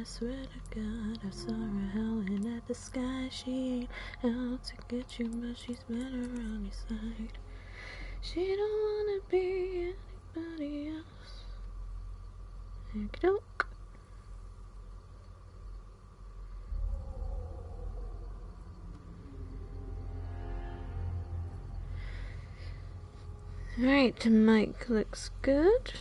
I swear to God, I saw her howling at the sky. She ain't out to get you, but she's better on your side. She don't wanna be anybody else. Okey-doke. Right, the mic looks good.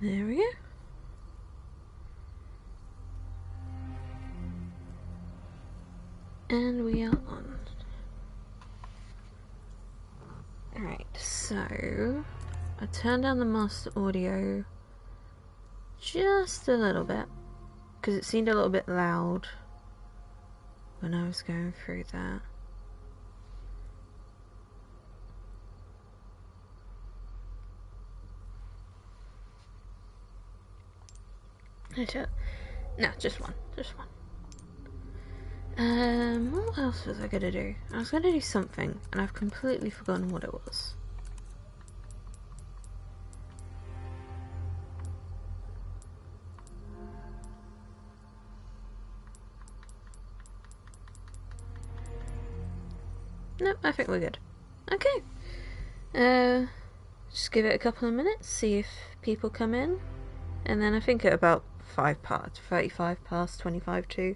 There we go. And we are on. Alright, so I turned down the master audio just a little bit because it seemed a little bit loud when I was going through that. No, just one. What else was I gonna do? I was gonna do something, and I've completely forgotten what it was. Nope, I think we're good. Okay. Just give it a couple of minutes, see if people come in, and then I think at about 35 past 25 to,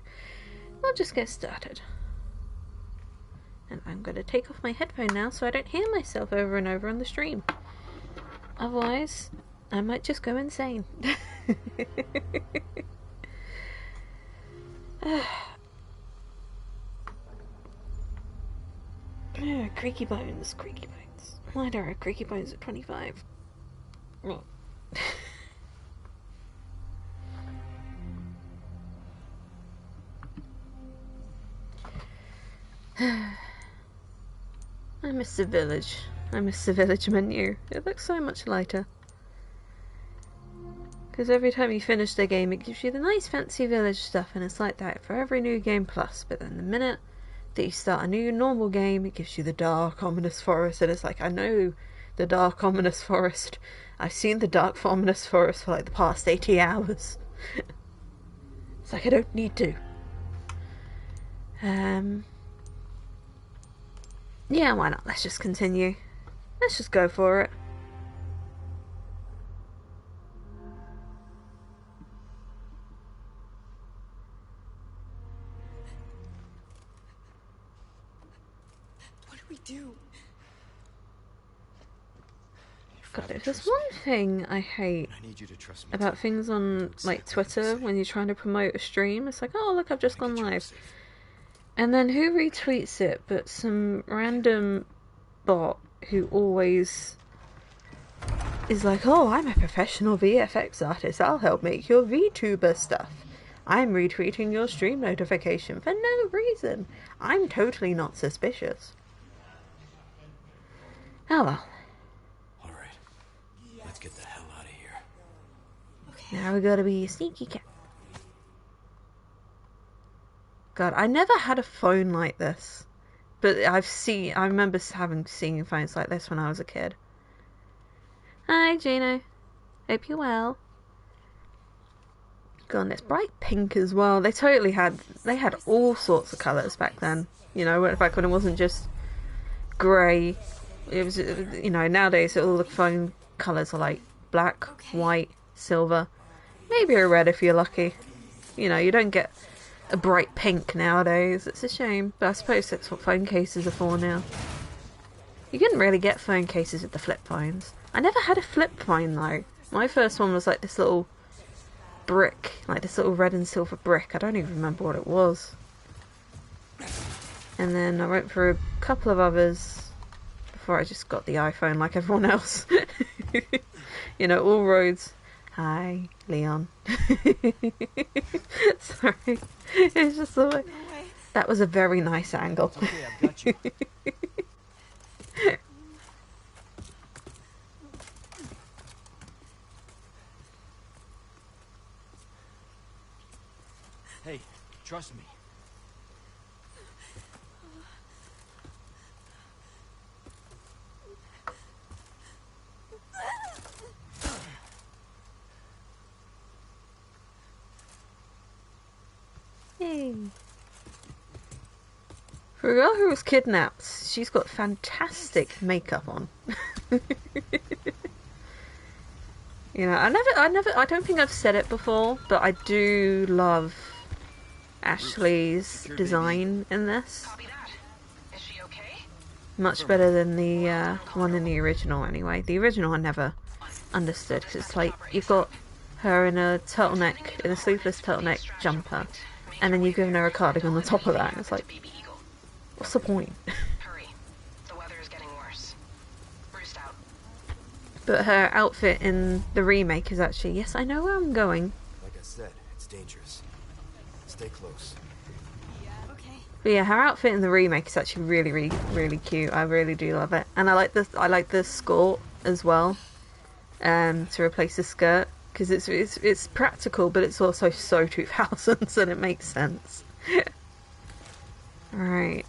we'll just get started. And I'm going to take off my headphone now so I don't hear myself over and over on the stream. Otherwise, I might just go insane. Creaky bones. Why do I have creaky bones at 25? Oh. I miss the village. I miss the village menu. It looks so much lighter. Because every time you finish the game, it gives you the nice fancy village stuff, and it's like that for every new game plus. But then the minute that you start a new normal game, it gives you the dark, ominous forest, and it's like, I know the dark, ominous forest. I've seen the dark, ominous forest for like the past 80 hours. It's like, I don't need to. Yeah, why not? Let's just continue. Let's just go for it. What do we do? God, if there's one thing I hate about things on like Twitter when you're trying to promote a stream, it's like, oh look, I've just gone live. And then who retweets it but some random bot who always is like, oh, I'm a professional VFX artist, I'll help make your VTuber stuff. I'm retweeting your stream notification for no reason. I'm totally not suspicious. Oh well. Alright, let's get the hell out of here. Okay. Now we gotta be a sneaky cat. God, I never had a phone like this, but I remember seeing phones like this when I was a kid. Hi, Gino. Hope you're well. God, and it's bright pink as well. They had all sorts of colours back then. You know, back when it wasn't just grey. It was, you know, nowadays all the phone colours are like black, white, silver, maybe a red if you're lucky. You know, you don't get a bright pink nowadays. It's a shame, but I suppose that's what phone cases are for now. You couldn't really get phone cases with the flip phones. I never had a flip phone though. My first one was like this little brick, like this little red and silver brick. I don't even remember what it was. And then I went through a couple of others before I just got the iPhone like everyone else. You know, all roads. Hi, Leon. Sorry. It's just the way. No way. That was a very nice angle. Okay, I've got you. Hey, trust me. Yay. For a girl who was kidnapped, she's got fantastic makeup on. You know, I don't think I've said it before, but I do love Ashley's design in this. Copy that. Is she okay? Much better than the one in the original, anyway. The original I never understood, because it's like, you've got her in a turtleneck, in a sleeveless turtleneck jumper, and then you've given her a cardigan on top of that, and it's like, what's the point? Hurry. The weather is getting worse. Roost out. But her outfit in the remake is actually, yes, I know where I'm going. Like I said, it's dangerous. Stay close. Okay. But yeah, her outfit in the remake is actually really, really, really cute. I really do love it, and I like the skirt as well, to replace the skirt, because it's practical, but it's also so 2000s, and it makes sense. Right.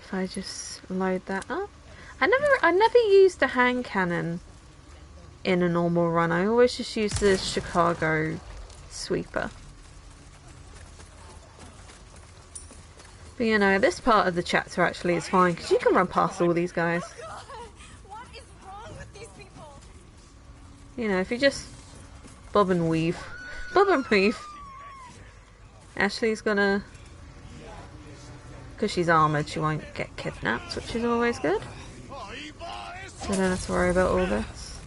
If I just load that up, I never used a hand cannon in a normal run. I always just use the Chicago sweeper. But you know, this part of the chapter actually is fine, because you can run past all these guys. God, what is wrong with these people? You know, if you just bob and weave. Bob and weave. Ashley's gonna... Because she's armoured, she won't get kidnapped, which is always good. So I don't have to worry about all this.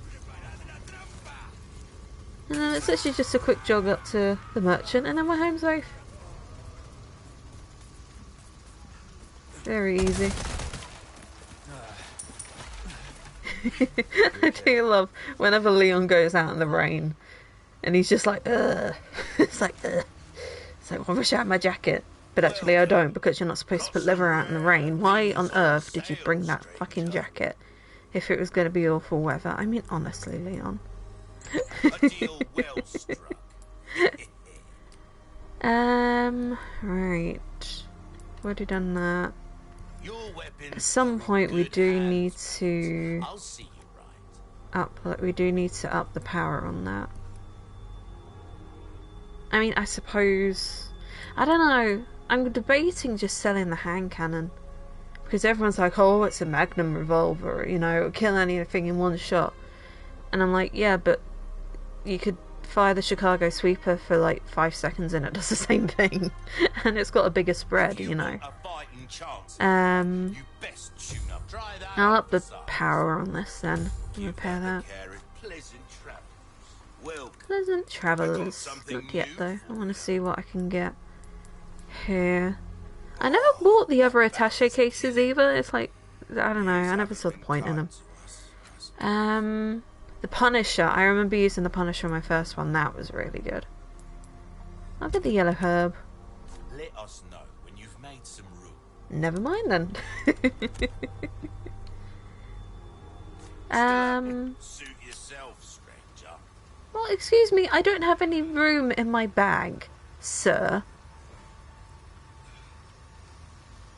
And then it's literally just a quick jog up to the merchant, and then we're home safe. Very easy. I do love whenever Leon goes out in the rain, and he's just like, ugh. It's like, ugh. It's like, I wish I had my jacket. But actually I don't, because you're not supposed to put leather out in the rain. Why on earth did you bring that fucking jacket if it was going to be awful weather? I mean, honestly, Leon. A deal well struck. Right. Already done that. Your weapon. At some point we do need to I'll see you right. we do need to up the power on that. I mean, I suppose, I don't know, I'm debating just selling the hand cannon, because everyone's like, oh, it's a magnum revolver, you know, it'll kill anything in one shot. And I'm like, yeah, but you could fire the Chicago sweeper for like 5 seconds and it does the same thing. And it's got a bigger spread, you know. I'll up the power on this then, and repair that. Pleasant travels. Not yet though. I want to see what I can get here. I never bought the other attaché cases either. It's like, I don't know, I never saw the point in them. The Punisher. I remember using the Punisher on my first one. That was really good. I'll get the yellow herb. Let us know when you've made some room. Never mind then. Suit yourself, stranger. Well, excuse me, I don't have any room in my bag, sir.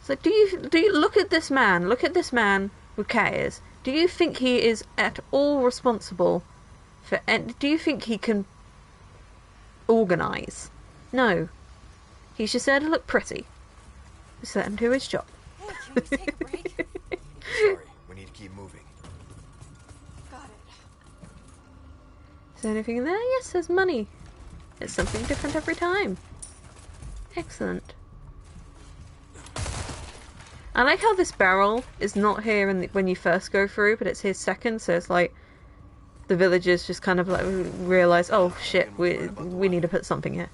So do you look at this man? Look at this man with cat ears. Do you think he is at all responsible for? Do you think he can organise? No. He's just there to look pretty. Just let him do his job. Hey, can we just take a break? Sorry, we need to keep moving. Got it. Is there anything in there? Yes, there's money. It's something different every time. Excellent. I like how this barrel is not here when you first go through, but it's here second, so it's like the villagers just kind of like realize, oh shit, we need to put something here.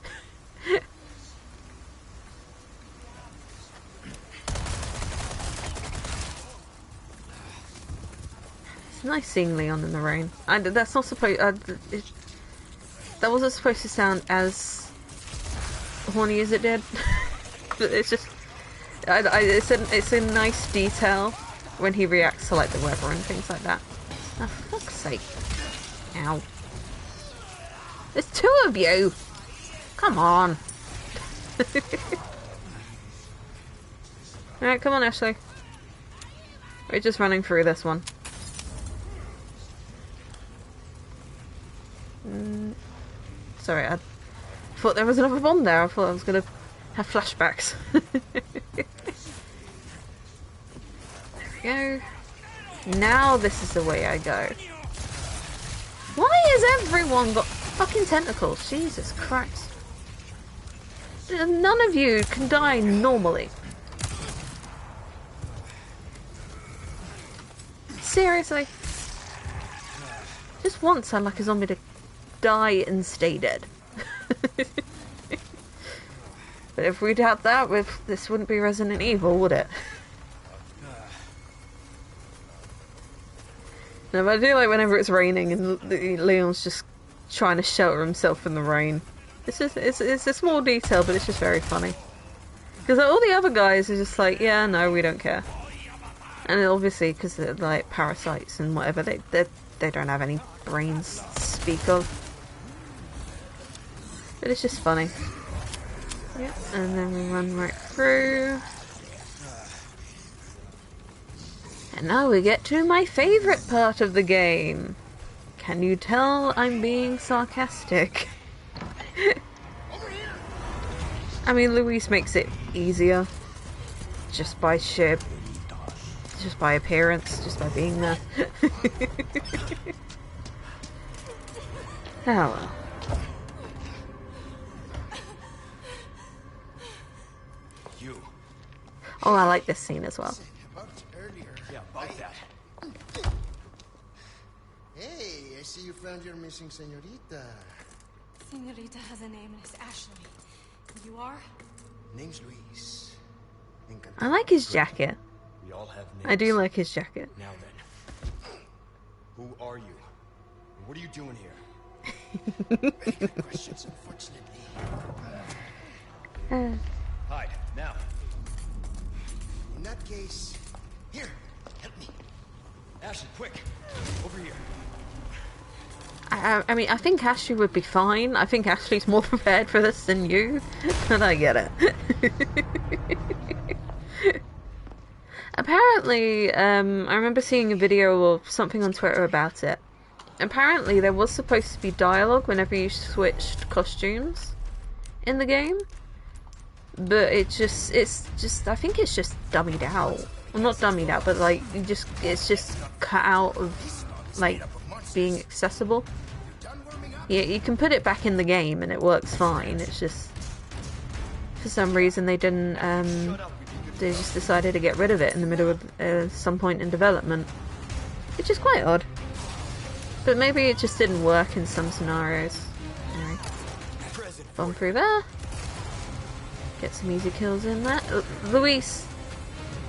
It's nice seeing Leon in the rain. That's not supposed. That wasn't supposed to sound as horny as it did. But it's just, it's a nice detail when he reacts to like the weather and things like that. Oh, for fuck's sake! Ow! There's two of you. Come on. All right, come on, Ashley. We're just running through this one. Sorry, I thought there was another bomb there. I thought I was gonna have flashbacks. There we go. Now this is the way I go. Why has everyone got fucking tentacles? Jesus Christ. None of you can die normally. Seriously? Just once I'd like a zombie to die and stay dead. But if we'd had that, this wouldn't be Resident Evil, would it? No, but I do like whenever it's raining and Leon's just trying to shelter himself from the rain. It's a small detail, but it's just very funny. Because all the other guys are just like, yeah, no, we don't care. And obviously, because they're like parasites and whatever, they don't have any brains to speak of. But it's just funny. Yeah, and then we run right through. And now we get to my favourite part of the game. Can you tell I'm being sarcastic? I mean, Luis makes it easier. Just by appearance, just by being there. Oh well. You. Oh, I like this scene as well. Yeah, about that. Hey, I see you found your missing señorita. Señorita has a name and it's Ashley. You are? Name's Luis. Encantado. I like his jacket. We all have names. I do like his jacket. Now then, who are you? And what are you doing here? Very good questions, unfortunately. Hide now. In that case, here, help me. Ashley, quick, over here. I mean, I think Ashley would be fine. I think Ashley's more prepared for this than you, but I get it. Apparently, I remember seeing a video or something on Twitter about it. Apparently, there was supposed to be dialogue whenever you switched costumes in the game, but I think it's just dummied out. Well, not dummied out, but like it's just cut out of like being accessible. Yeah, you can put it back in the game and it works fine. It's just for some reason they didn't. They just decided to get rid of it in the middle of some point in development, which is quite odd. But maybe it just didn't work in some scenarios. Anyway, bomb through there. Get some easy kills in there. Luis,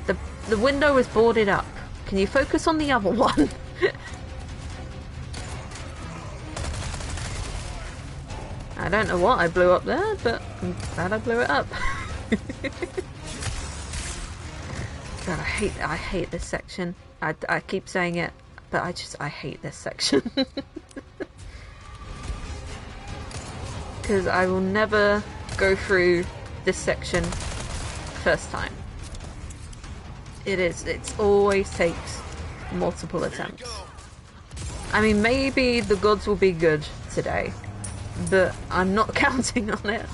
the window is boarded up. Can you focus on the other one? I don't know what I blew up there, but I'm glad I blew it up. God, I hate this section. I keep saying it, but I hate this section. Because I will never go through this section first time. It's always takes multiple attempts. I mean, maybe the gods will be good today, but I'm not counting on it.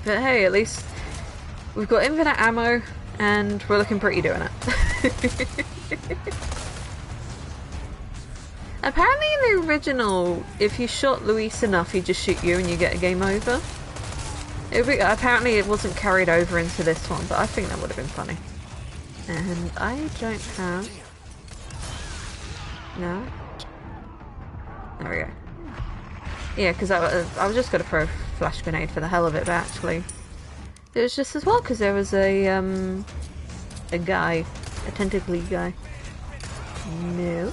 But hey, at least we've got infinite ammo and we're looking pretty doing it. Apparently in the original, if you shot Luis enough, he'd just shoot you and you get a game over. Apparently it wasn't carried over into this one, but I think that would have been funny. And I don't have... No? There we go. Yeah, because I was just going to throw a flash grenade for the hell of it, but actually... It was just as well, because there was a guy. A tentacly guy. No.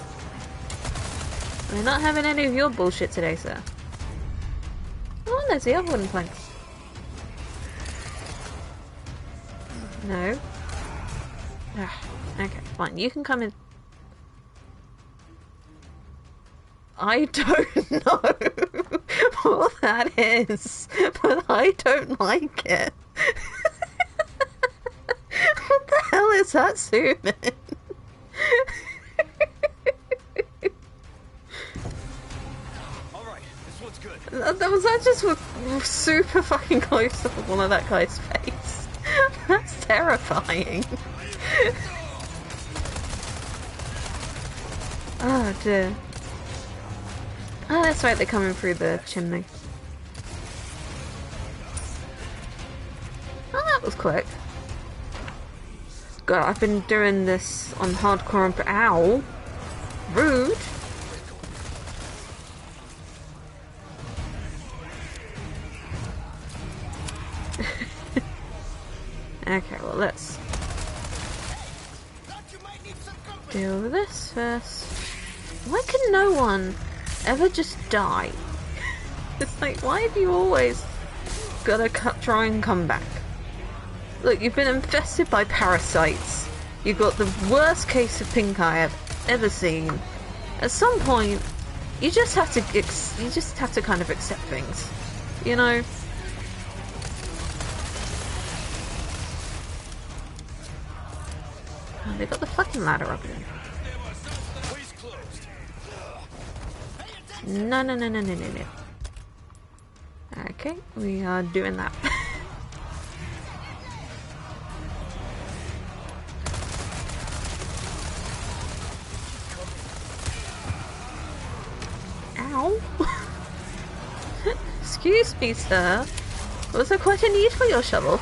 We're not having any of your bullshit today, sir. Oh, there's the other wooden planks. No. Ugh. Okay, fine. You can come in. I don't know what that is, but I don't like it. What the hell is that zooming? Alright, this one's good. That just was super fucking close to one of that guy's face. That's terrifying. Oh dear. Oh, that's right, they're coming through the chimney. Oh, that was quick. God, I've been doing this on hardcore and... Ow! Rude! Okay, well, let's deal with this first. Why can no one ever just die? It's like, why have you always gotta try and come back? Look, you've been infested by parasites. You've got the worst case of pink eye I've ever seen. At some point, you just have to kind of accept things, you know. Oh, they got the fucking ladder up here. No, no, no, no, no, no, no. Okay, we are doing that. Ow! Excuse me, sir. Was there quite a need for your shovel?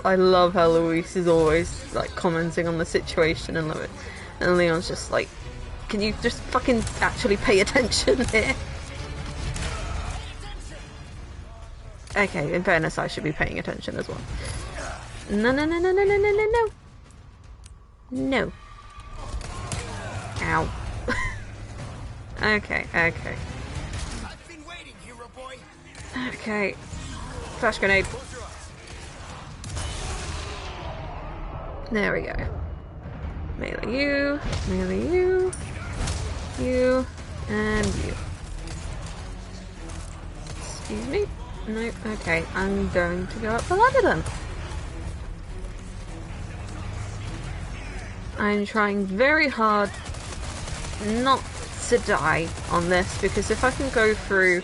I love how Luis is always like commenting on the situation and Leon's just like, can you just fucking actually pay attention here? Okay, in fairness, I should be paying attention as well. No, no, no, no, no, no, no, no, no. No. Ow. Okay, okay. Okay. Flash grenade. There we go. Melee you, you, and you. Excuse me? Nope, okay, I'm going to go up the ladder then. I'm trying very hard not to die on this, because if I can go through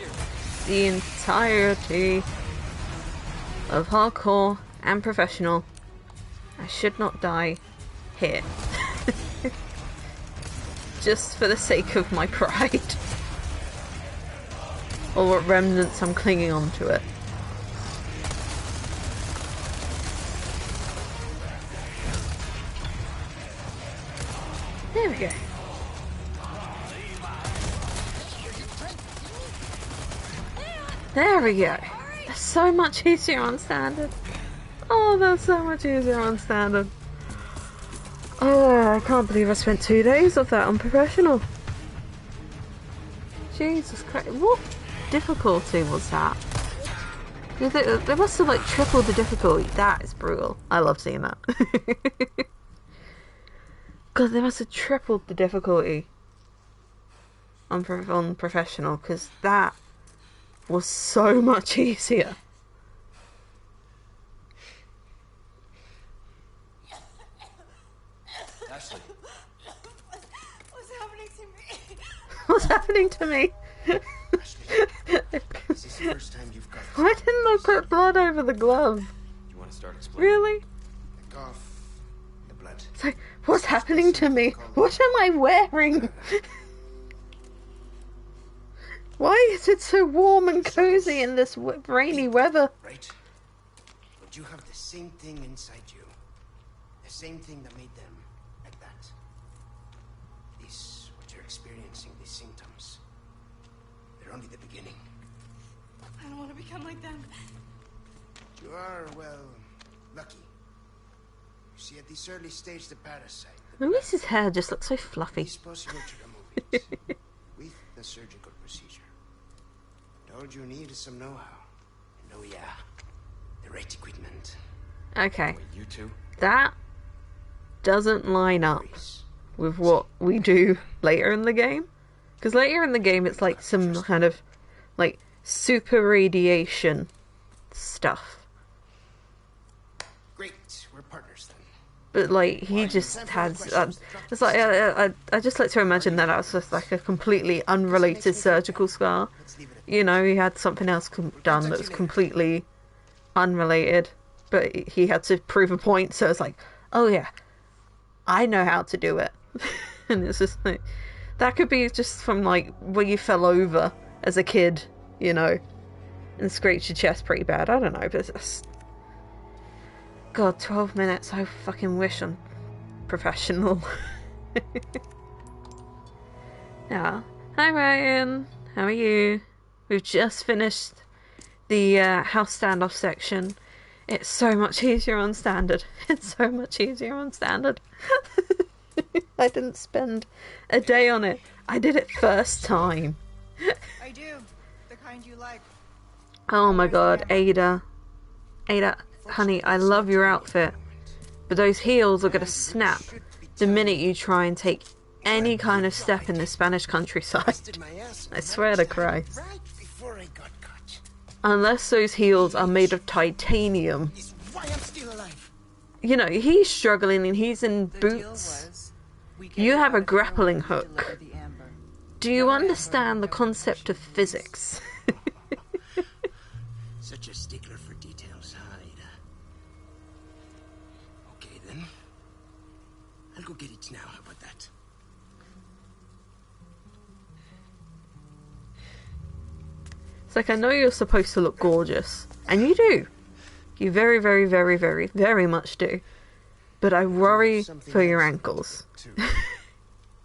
the entirety of hardcore and professional, I should not die here. Just for the sake of my pride. Or what remnants I'm clinging on to it. There we go. There we go. That's so much easier on standard. Oh, that's so much easier on standard. Oh, I can't believe I spent 2 days of that on professional. Jesus Christ. What difficulty was that? They must have like tripled the difficulty. That is brutal. I love seeing that. God, they must have tripled the difficulty on professional, because that was so much easier. Ashley. What's happening to me? What's happening to me? This is the first time you've got... Why didn't I put blood over the glove? You want to start explaining? Really? The cough, the blood What's happening to me? What am I wearing? Why is it so warm and cozy in this rainy weather? Right? But you have the same thing inside you. The same thing that made them like that. This, what you're experiencing, these symptoms. They're only the beginning. I don't want to become like them. You are, well, lucky. You see, at this early stage, the parasite... Luis's hair just looks so fluffy. It's possible to remove it with the surgical procedure. But all you need is some know-how. And oh yeah, the right equipment. Okay, Wait, you two? that doesn't line up with what we do later in the game. Because later in the game, it's like some kind of, like, super radiation stuff. Great, we're partners then. But, like, he just has... it's like, I just like to imagine that was just, like, a completely unrelated surgical scar. You know, he had something else done that was completely unrelated. But he had to prove a point, so it's like, oh yeah, I know how to do it. And it's just like... That could be just from, like, where you fell over as a kid, you know, and scraped your chest pretty bad. I don't know, but it's... God, 12 minutes. I fucking wish I'm professional. Yeah. Hi, Ryan. How are you? We've just finished the house standoff section. It's so much easier on standard. It's so much easier on standard. I didn't spend a day on it. I did it first time. I do. The kind you like. Oh my god, Ada. Ada, honey, I love your outfit. But those heels are gonna snap the minute you try and take any kind of step in the Spanish countryside. I swear to Christ. Right before I got caught. Unless those heels are made of titanium. Is why I'm still alive. You know, he's struggling and he's in boots. You have a grappling hook. Do you understand the concept of physics? Such a stickler for details, Ada. Okay then. I'll go get it now. How about that? It's like, I know you're supposed to look gorgeous. And you do. You very, very, very, very, very much do. But I worry for your ankles.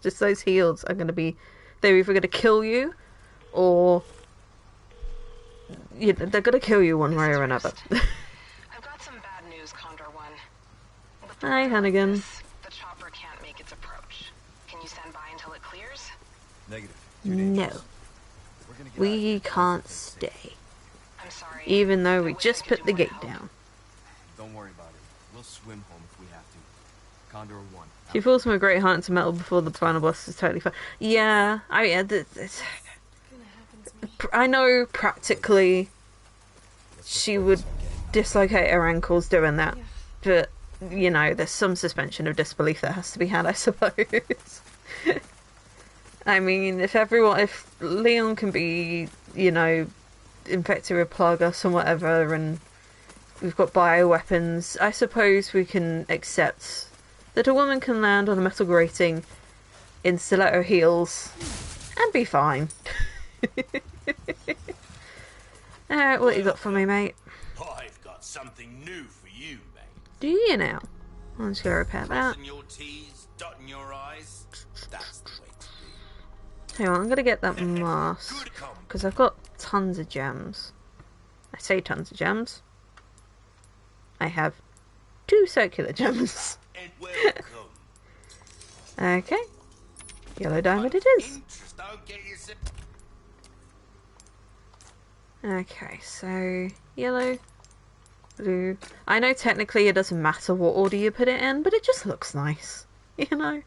Just those heels are going to be... They're either going to kill you, or... Yeah, they're going to kill you one way or another. I've got some bad news, Condor One. With the Hi, weather like Hannigan. this, the chopper can't make its approach. Can you stand by until it clears? Negative. No. We're gonna get We can't stay. I'm sorry. Even though we I wish just I could put the do more gate to help. down. Don't worry about it. We'll swim home if we have to. Condor 1. If he falls from a great height into metal before the final boss is totally fine. Yeah, I know practically she would dislocate her ankles doing that. But, you know, there's some suspension of disbelief that has to be had, I suppose. I mean, if Leon can be, you know, infected with Plagas and whatever, and we've got bioweapons, I suppose we can accept that a woman can land on a metal grating in stiletto heels and be fine. Alright, what you got for me, mate? I've got something new for you, mate. Do you now? I'll just go repair that. Crossing your T's, dotting your I's. That's the way to be. Hang on, I'm gonna get that mask. Good come. Because I've got tons of gems. I say tons of gems. I have 2 circular gems. And welcome. Okay. Yellow diamond it is. Interest, don't get yourself... Okay, so yellow, blue. I know technically it doesn't matter what order you put it in, but it just looks nice. You know?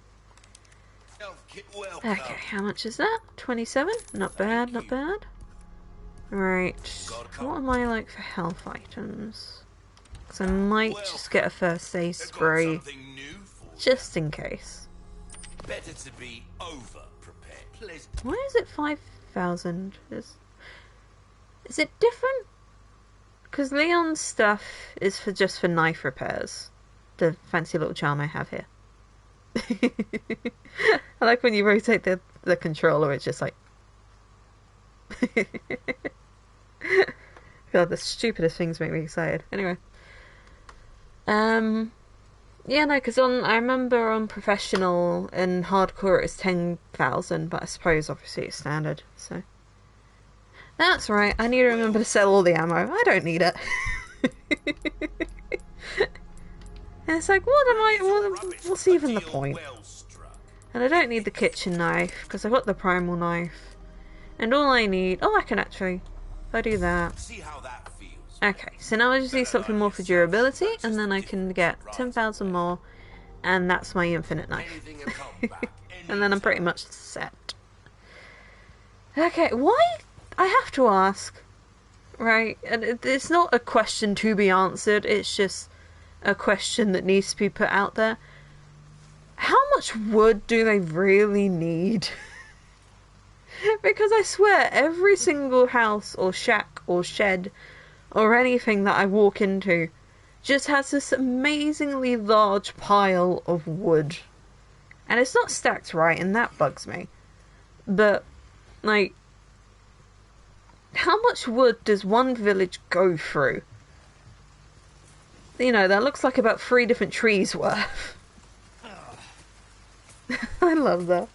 Welcome. Okay, how much is that? 27? Not bad, not bad. Right. What am I like for health items? Because I might just get a first aid I've got spray, something new for you. just in case. Better to be over prepared. Pleasant. Why is it 5,000? Is it different? Because Leon's stuff is just for knife repairs. The fancy little charm I have here. I like when you rotate the controller, it's just like... God, the stupidest things make me excited. Anyway. Yeah, no, because I remember on Professional and Hardcore it was 10,000, but I suppose obviously it's standard, so... That's right, I need to remember to sell all the ammo. I don't need it. And it's like, what's even the point? And I don't need the kitchen knife, because I've got the primal knife. And all I need... Oh, I can actually... If I do that... See how that feels. Okay, so now I just need something more for durability, and then I can get 10,000 more, and that's my infinite knife. And then I'm pretty much set. Okay, why... I have to ask, right? And it's not a question to be answered, it's just a question that needs to be put out there. How much wood do they really need? Because I swear, every single house or shack or shed or anything that I walk into just has this amazingly large pile of wood. And it's not stacked right, and that bugs me. But, like, how much wood does one village go through? You know, that looks like about 3 different trees worth. I love that.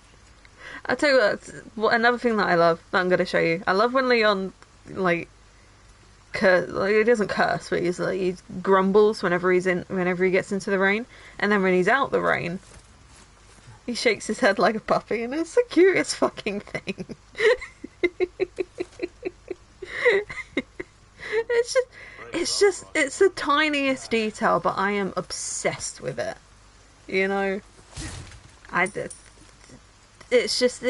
I'll tell you what, another thing that I love, that I'm going to show you. I love when Leon, like he doesn't curse, but he grumbles whenever he gets into the rain. And then when he's out the rain, he shakes his head like a puppy, and it's the cutest fucking thing. It's the tiniest detail, but I am obsessed with it. You know? He just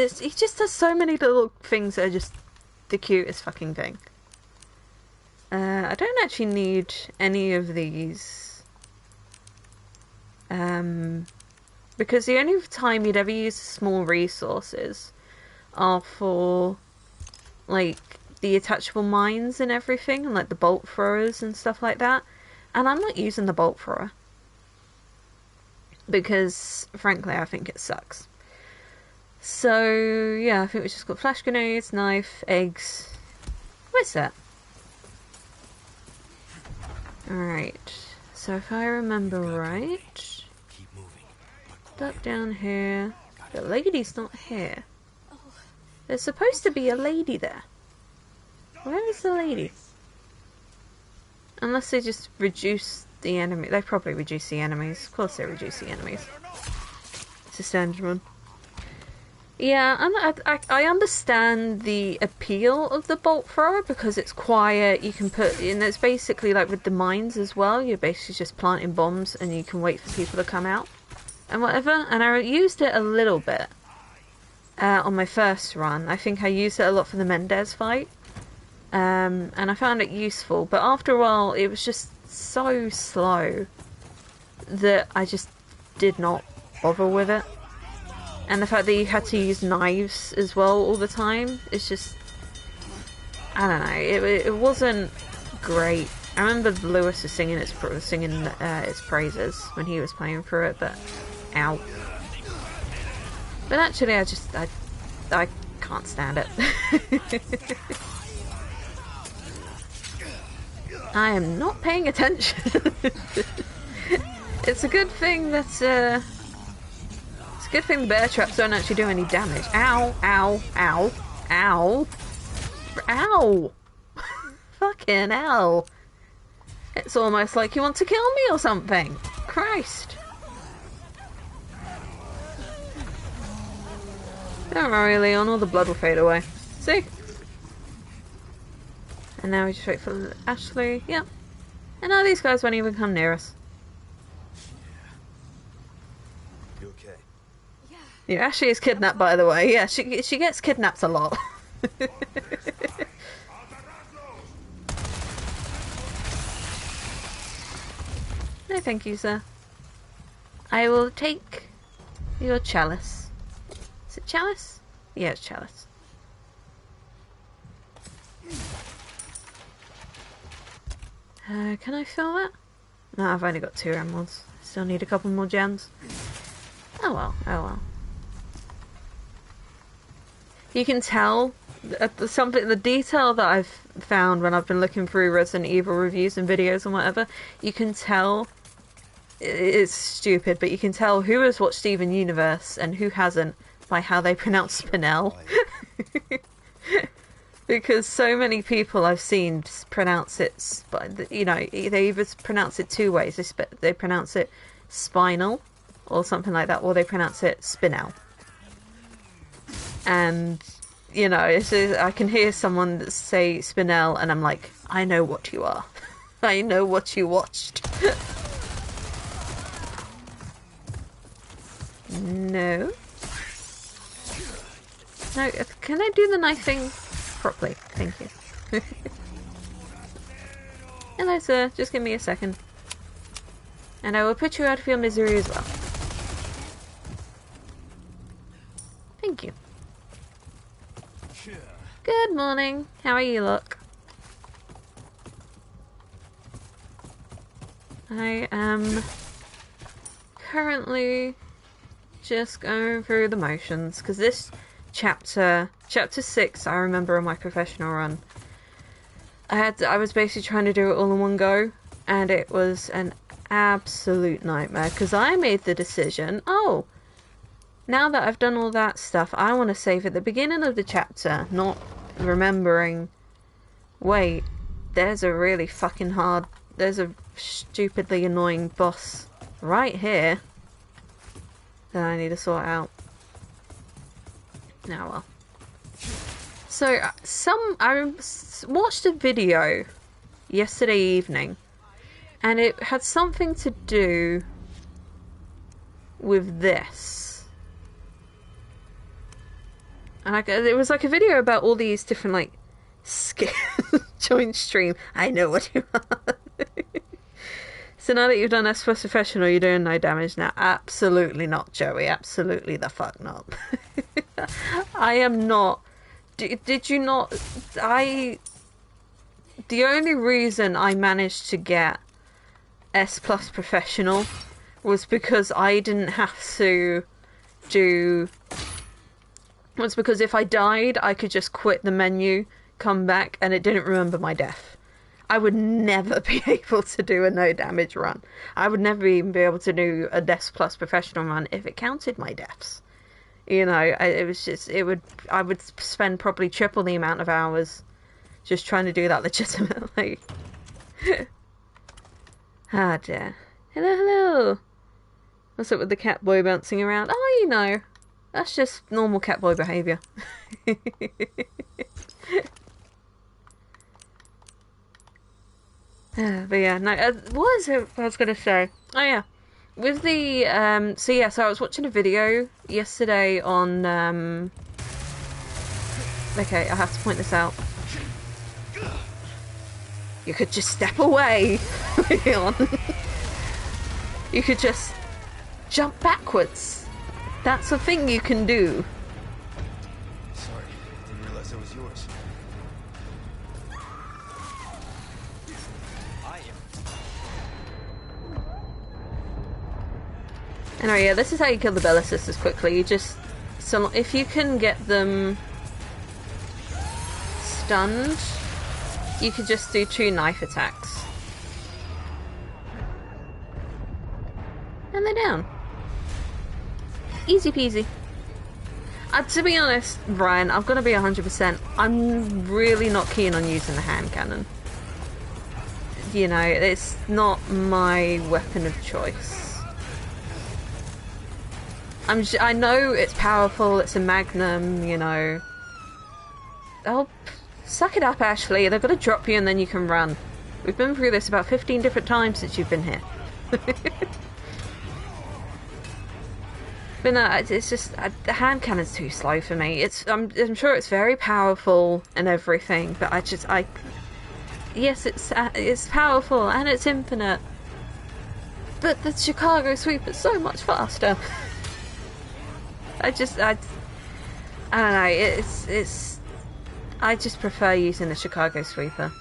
has so many little things that are just the cutest fucking thing. I don't actually need any of these. Because the only time you'd ever use small resources are for, like, the attachable mines and everything, and like the bolt throwers and stuff like that. And I'm not using the bolt thrower. Because, frankly, I think it sucks. So, yeah, I think we just got flash grenades, knife, eggs. Where's that? Alright. So if I remember right... Duck down here. The lady's not here. There's supposed to be a lady there. Where is the lady? Unless they just reduce the enemy. They probably reduce the enemies. Of course they reduce the enemies. It's a standard one. Yeah, I understand the appeal of the bolt thrower because it's quiet. You can put, and it's basically like with the mines as well. You're basically just planting bombs and you can wait for people to come out and whatever. And I used it a little bit on my first run. I think I used it a lot for the Mendez fight, and I found it useful. But after a while, it was just so slow that I just did not bother with it. And the fact that you had to use knives as well all the time, it's just... I don't know, it wasn't great. I remember Lewis was singing its praises when he was playing through it, but... Ow. But actually, I can't stand it. I am not paying attention. It's a good thing that, good thing the bear traps don't actually do any damage. Ow, ow, ow, ow. Ow! Fucking hell. It's almost like you want to kill me or something. Christ. Don't worry, Leon, all the blood will fade away. See? And now we just wait for Ashley. Yep. And now these guys won't even come near us. Yeah, Ashley is kidnapped, by the way. Yeah, she gets kidnapped a lot. No, thank you, sir. I will take your chalice. Is it chalice? Yeah, it's chalice. Can I fill that? No, I've only got 2 emeralds. Still need a couple more gems. Oh well, oh well. You can tell the detail that I've found when I've been looking through Resident Evil reviews and videos and whatever. You can tell it's stupid, but you can tell who has watched Steven Universe and who hasn't by how they pronounce Spinel. Because so many people I've seen pronounce it, you know, they either pronounce it two ways. They pronounce it spinal or something like that, or they pronounce it Spinel. And, you know, I can hear someone say Spinel, and I'm like, I know what you are. I know what you watched. No. No, can I do the knife thing properly? Thank you. Hello, sir. Just give me a second. And I will put you out of your misery as well. Thank you. Good morning. How are you, look? I am currently just going through the motions, because this chapter 6, I remember on my professional run, I was basically trying to do it all in one go, and it was an absolute nightmare, because I made the decision, oh, now that I've done all that stuff, I want to save at the beginning of the chapter, not remembering, wait, there's a stupidly annoying boss right here that I need to sort out. Now, well. So, I watched a video yesterday evening, and it had something to do with this. And it was like a video about all these different, like, skills. Join stream. I know what you are. So now that you've done S plus professional, you're doing no damage now. Absolutely not, Joey. Absolutely the fuck not. I am not. Did you not? The only reason I managed to get S plus professional was because I didn't have to do. Was because if I died, I could just quit the menu, come back, and it didn't remember my death. I would never be able to do a no damage run. I would never even be able to do a S plus professional run if it counted my deaths. You know, I would spend probably triple the amount of hours just trying to do that legitimately. Ah, dear. Hello, hello. What's up with the Catboy bouncing around? Oh, you know, that's just normal Catboy behaviour. But yeah, no, what was it I was going to say? Oh yeah, with the, so I was watching a video yesterday on, okay, I have to point this out. You could just step away, Leon. You could just jump backwards. That's a thing you can do. Sorry, didn't realize it was yours. Anyway, yeah, this is how you kill the Bella Sisters quickly. You just, so if you can get them stunned, you could just do 2 knife attacks. And they're down. Easy peasy. To be honest, Brian, I'm gonna be 100%. I'm really not keen on using the hand cannon. You know, it's not my weapon of choice. I know it's powerful, it's a magnum, you know. Oh, suck it up, Ashley. They're gonna drop you and then you can run. We've been through this about 15 different times since you've been here. But no, it's just, the hand cannon's too slow for me. I'm sure it's very powerful and everything, but yes, it's powerful and it's infinite. But the Chicago sweep is so much faster. I don't know, I just prefer using the Chicago sweeper.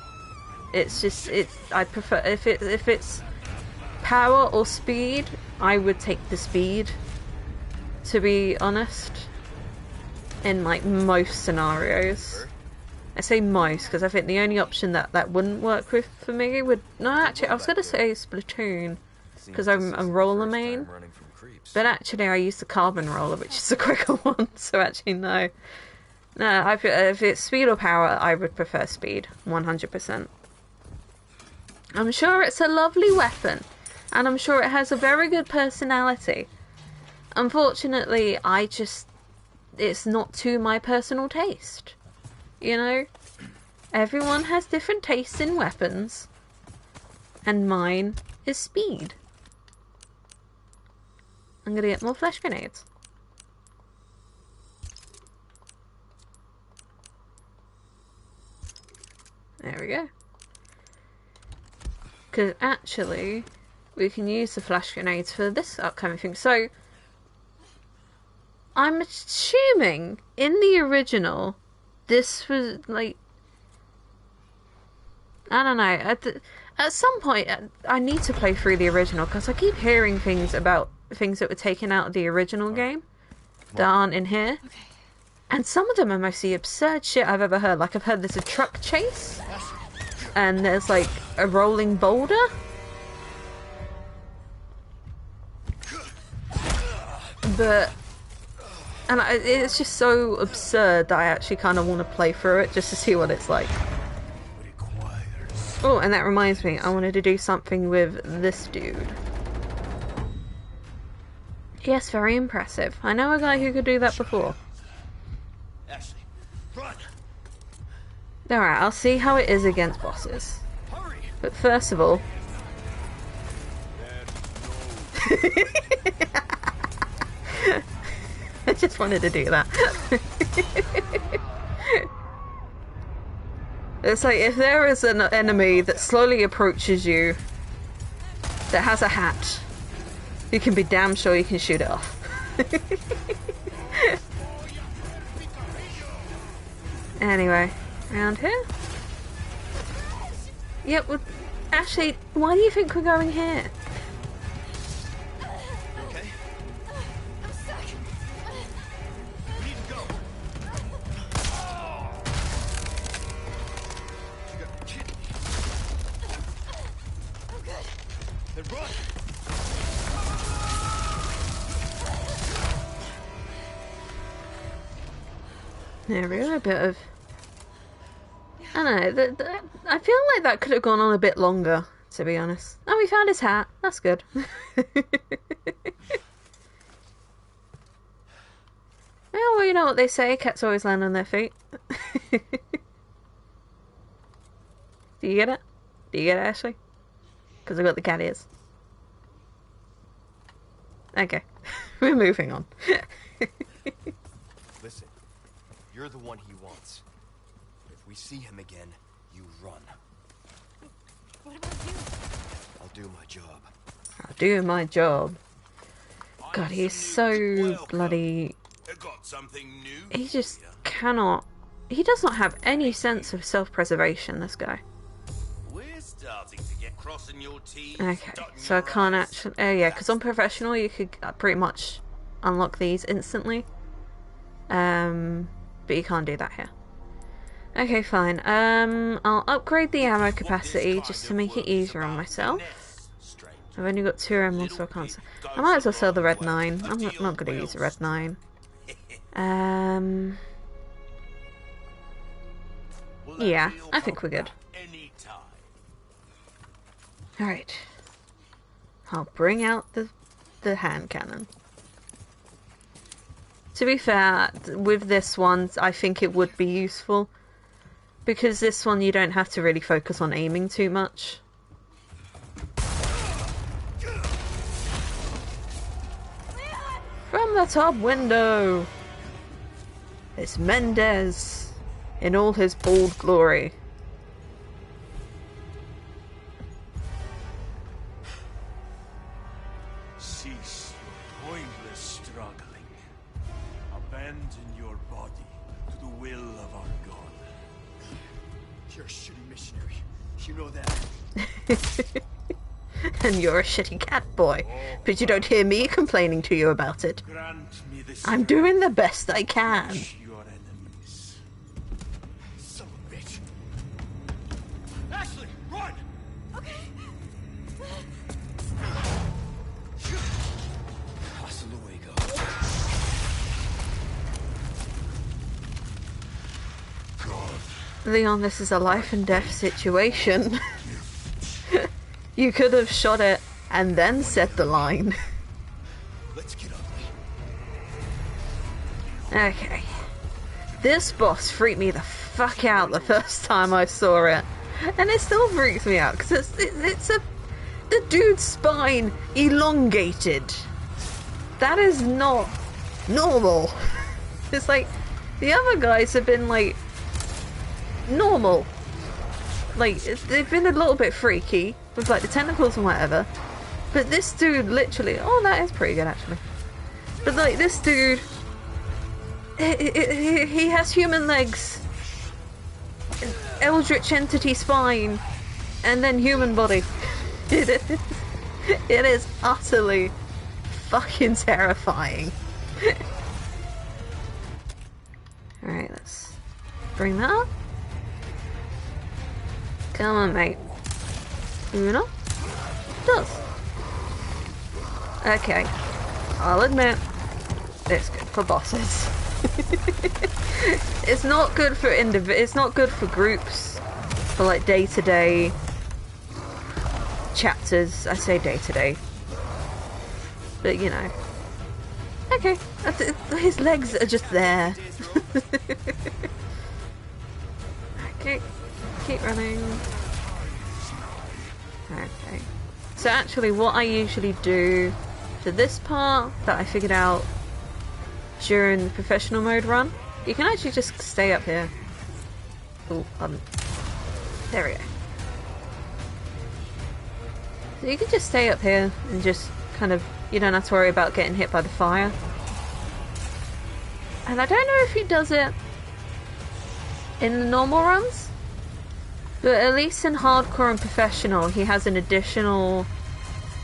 I prefer, if it's power or speed, I would take the speed. to be honest. In like most scenarios. I say most because I think the only option that wouldn't work with for me would... No, actually, I was going to say Splatoon because I'm a roller main. But actually, I use the carbon roller, which is a quicker one. So actually, no. No, if it's speed or power, I would prefer speed. 100%. I'm sure it's a lovely weapon. And I'm sure it has a very good personality. Unfortunately, it's not to my personal taste. You know? Everyone has different tastes in weapons. And mine is speed. I'm gonna get more flash grenades. There we go. Because actually, we can use the flash grenades for this upcoming thing. So, I'm assuming in the original, this was like... I don't know. At some point, I need to play through the original because I keep hearing things about things that were taken out of the original game that aren't in here. Okay. And some of them are mostly absurd shit I've ever heard. Like, I've heard there's a truck chase, and there's like a rolling boulder. It's just so absurd that I actually kind of want to play through it just to see what it's like. Oh, and that reminds me, I wanted to do something with this dude. Yes, very impressive. I know a guy who could do that before. Ashley, run. Alright, I'll see how it is against bosses. Hurry. But first of all... I just wanted to do that. It's like, if there is an enemy that slowly approaches you, that has a hat, you can be damn sure you can shoot it off. Anyway, around here? Yep, well, actually, why do you think we're going here? Okay. I'm stuck. We need to go. You got kidding me. I'm good. Then run. There we go, a bit of... I don't know, I feel like that could have gone on a bit longer, to be honest. Oh, we found his hat. That's good. Well, you know what they say, cats always land on their feet. Do you get it? Do you get it, Ashley? Because I got the cat ears. Okay, we're moving on. Listen, you're the one he wants. If we see him again, you run. What about you? I'll do my job. I'll do my job. God, he's so Welcome. bloody... I got something new. He just for ya. cannot... He does not have any sense of self-preservation, this guy. We're starting to get crossing your T's. Okay, dotting so I your can't I's. actually... Oh yeah, because on professional you could pretty much unlock these instantly. But you can't do that here. Okay, fine. I'll upgrade the ammo capacity just to make it easier on myself. I've only got 2 emeralds, so I can't sell. I might as well sell the red 9. I'm not going to use the red 9. Yeah, I think we're good. Alright. I'll bring out the hand cannon. To be fair, with this one, I think it would be useful. Because this one, you don't have to really focus on aiming too much. From the top window! It's Mendez in all his bold glory. Cease your pointless struggling. Abandon your body to the will of our God. You're a shitty missionary. You know that. And you're a shitty cat boy. But you don't hear me complaining to you about it. Grant me the I'm doing the best I can. crush your enemies. Son of a bitch. Ashley, run! Hasta luego. Leon, this is a life and death situation. You could have shot it and then set the line. Let's get ugly. Okay. This boss freaked me the fuck out the first time I saw it. And it still freaks me out because the dude's spine elongated. That is not normal. It's like the other guys have been like normal. Like they've been a little bit freaky with like the tentacles and whatever. But this dude literally, oh, that is pretty good actually. But like this dude, he has human legs, eldritch entity spine, and then human body. It is utterly fucking terrifying. Alright, let's bring that up. Come on, mate. Uno? Does. Okay. I'll admit, it's good for bosses. It's not good for it's not good for groups, for like day-to-day chapters. I say day-to-day. But you know. Okay. His legs are just there. Okay. Keep running. Okay. So actually what I usually do for this part that I figured out during the professional mode run, you can actually just stay up here. Oh, there we go. So you can just stay up here and just kind of, you don't have to worry about getting hit by the fire. And I don't know if he does it in the normal runs, but at least in hardcore and professional he has an additional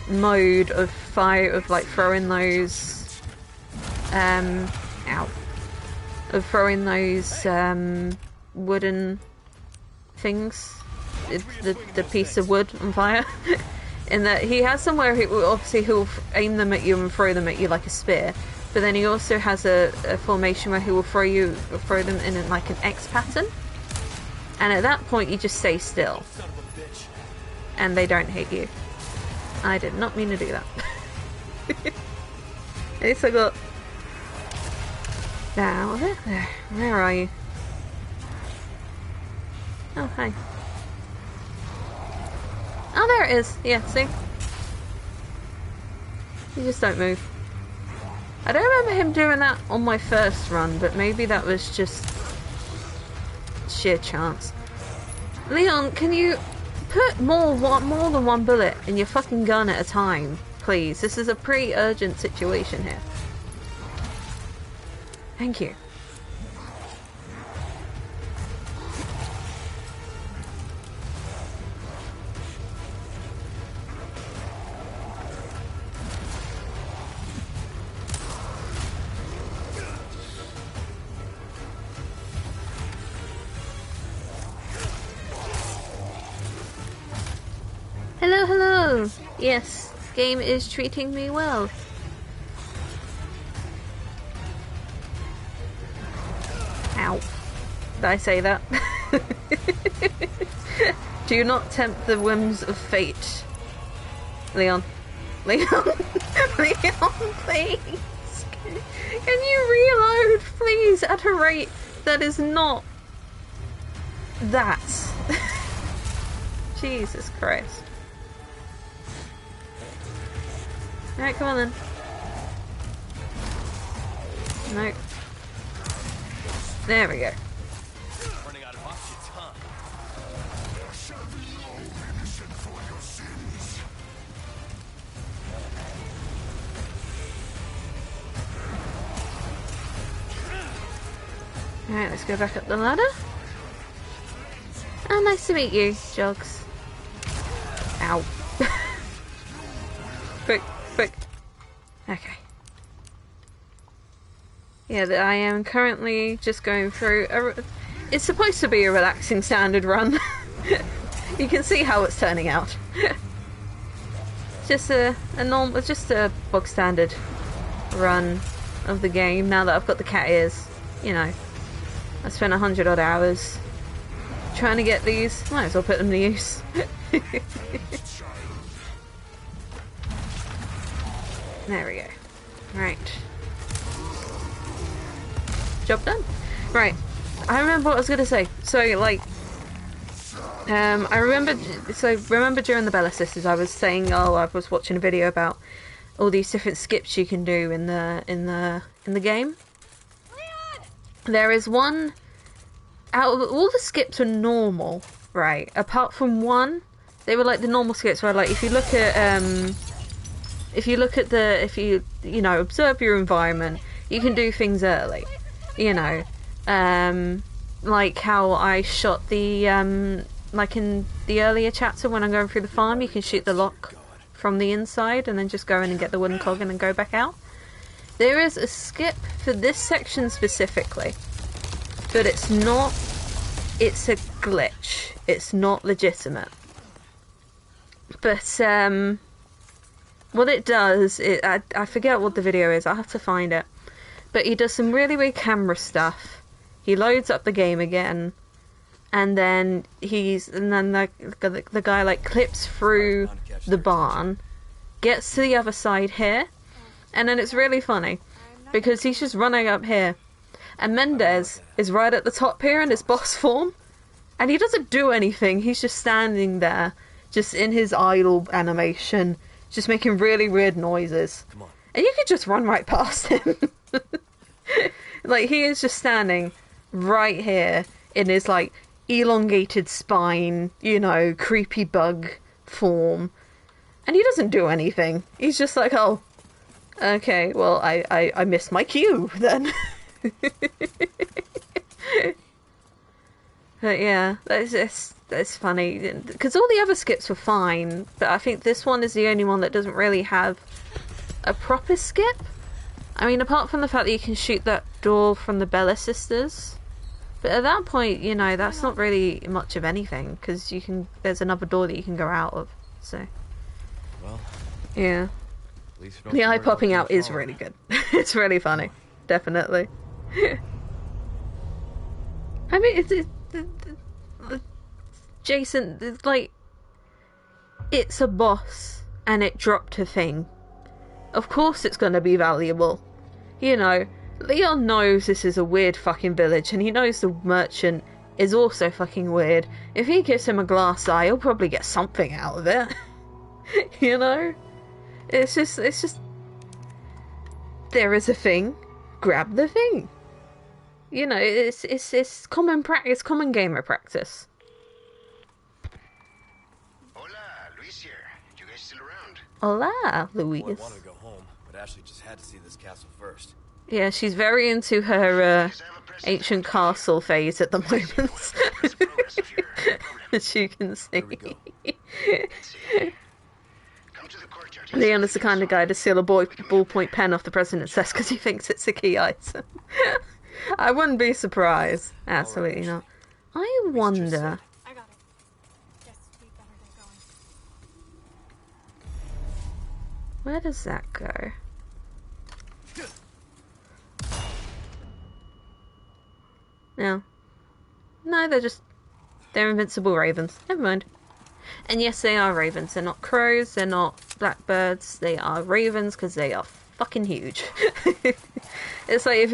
mode of fire, of like throwing those of throwing those wooden things, the piece of wood on fire. In that he has somewhere he'll aim them at you and throw them at you like a spear, but then he also has a formation where he will throw them in like an X pattern, and at that point you just stay still and they don't hit you. I did not mean to do that. At least I got... Now, there. Where are you? Oh, hi. Oh, there it is. Yeah, see? You just don't move. I don't remember him doing that on my first run, but maybe that was just sheer chance. Leon, can you put more than one bullet in your fucking gun at a time, please? This is a pretty urgent situation here. Thank you. Hello, hello! Yes, game is treating me well. Ow. Did I say that? Do not tempt the whims of fate. Leon. Leon! Leon, please! Can you reload, please, at a rate that is not that? Jesus Christ. Alright, come on then. Nope. There we go. Running out of options, huh? Alright, let's go back up the ladder. Oh, nice to meet you, Jogs. Ow. Quick. Okay. Yeah, I am currently just going through it's supposed to be a relaxing standard run. You can see how it's turning out. Just a normal, just a bog standard run of the game. Now that I've got the cat ears, you know, I spent 100 odd hours trying to get these. Might as well put them to use. There we go. Right. Job done. Right. I remember what I was gonna say. So, like, I remember during the Bella Sisters, I was saying, oh, I was watching a video about all these different skips you can do in the game. Leon! There is one. Out of all the skips are normal, right? Apart from one, they were like the normal skips where, like, if you look at you know, observe your environment, you can do things early. You know, like how I shot the like in the earlier chapter when I'm going through the farm, you can shoot the lock from the inside and then just go in and get the wooden cog and then go back out. There is a skip for this section specifically, but it's not. It's a glitch. It's not legitimate. But what it does, I forget what the video is. I have to find it. But he does some really weird camera stuff. He loads up the game again, and then the guy like clips through the barn, gets to the other side here, and then it's really funny because he's just running up here, and Mendez is right at the top here in his boss form, and he doesn't do anything. He's just standing there, just in his idle animation, just making really weird noises. Come on. And you could just run right past him. Like, he is just standing right here in his, like, elongated spine, you know, creepy bug form. And he doesn't do anything. He's just like, oh, okay, well, I missed my cue, then. But yeah, that's funny. Because all the other skips were fine, but I think this one is the only one that doesn't really have a proper skip. I mean, apart from the fact that you can shoot that door from the Bella Sisters, but at that point, you know, that's not really much of anything because there's another door that you can go out of. So, well, yeah, at least we don't the eye have to worry popping about out being is followed. really good. It's really funny, definitely. I mean, Jason, it's like, it's a boss and it dropped a thing. Of course it's going to be valuable. You know, Leon knows this is a weird fucking village, and he knows the merchant is also fucking weird. If he gives him a glass eye, he'll probably get something out of it. You know? It's just... There is a thing. Grab the thing. You know, it's common practice, common gamer practice. Hola, Luis here. You guys still around? Hola, Well, I Louise. wanted to go home, but Ashley just had to see this castle first. Yeah, she's very into her ancient castle phase at the moment. As you can see. There we go. Come to the courtyard. Leon is the kind of guy to steal a ballpoint pen off the president's desk because he thinks it's a key item. I wouldn't be surprised. Absolutely not. I wonder... I got it. Guess we better get going. Where does that go? No. No, they're invincible ravens. Never mind. And yes, they are ravens. They're not crows, they're not blackbirds, they are ravens because they are fucking huge. It's like, if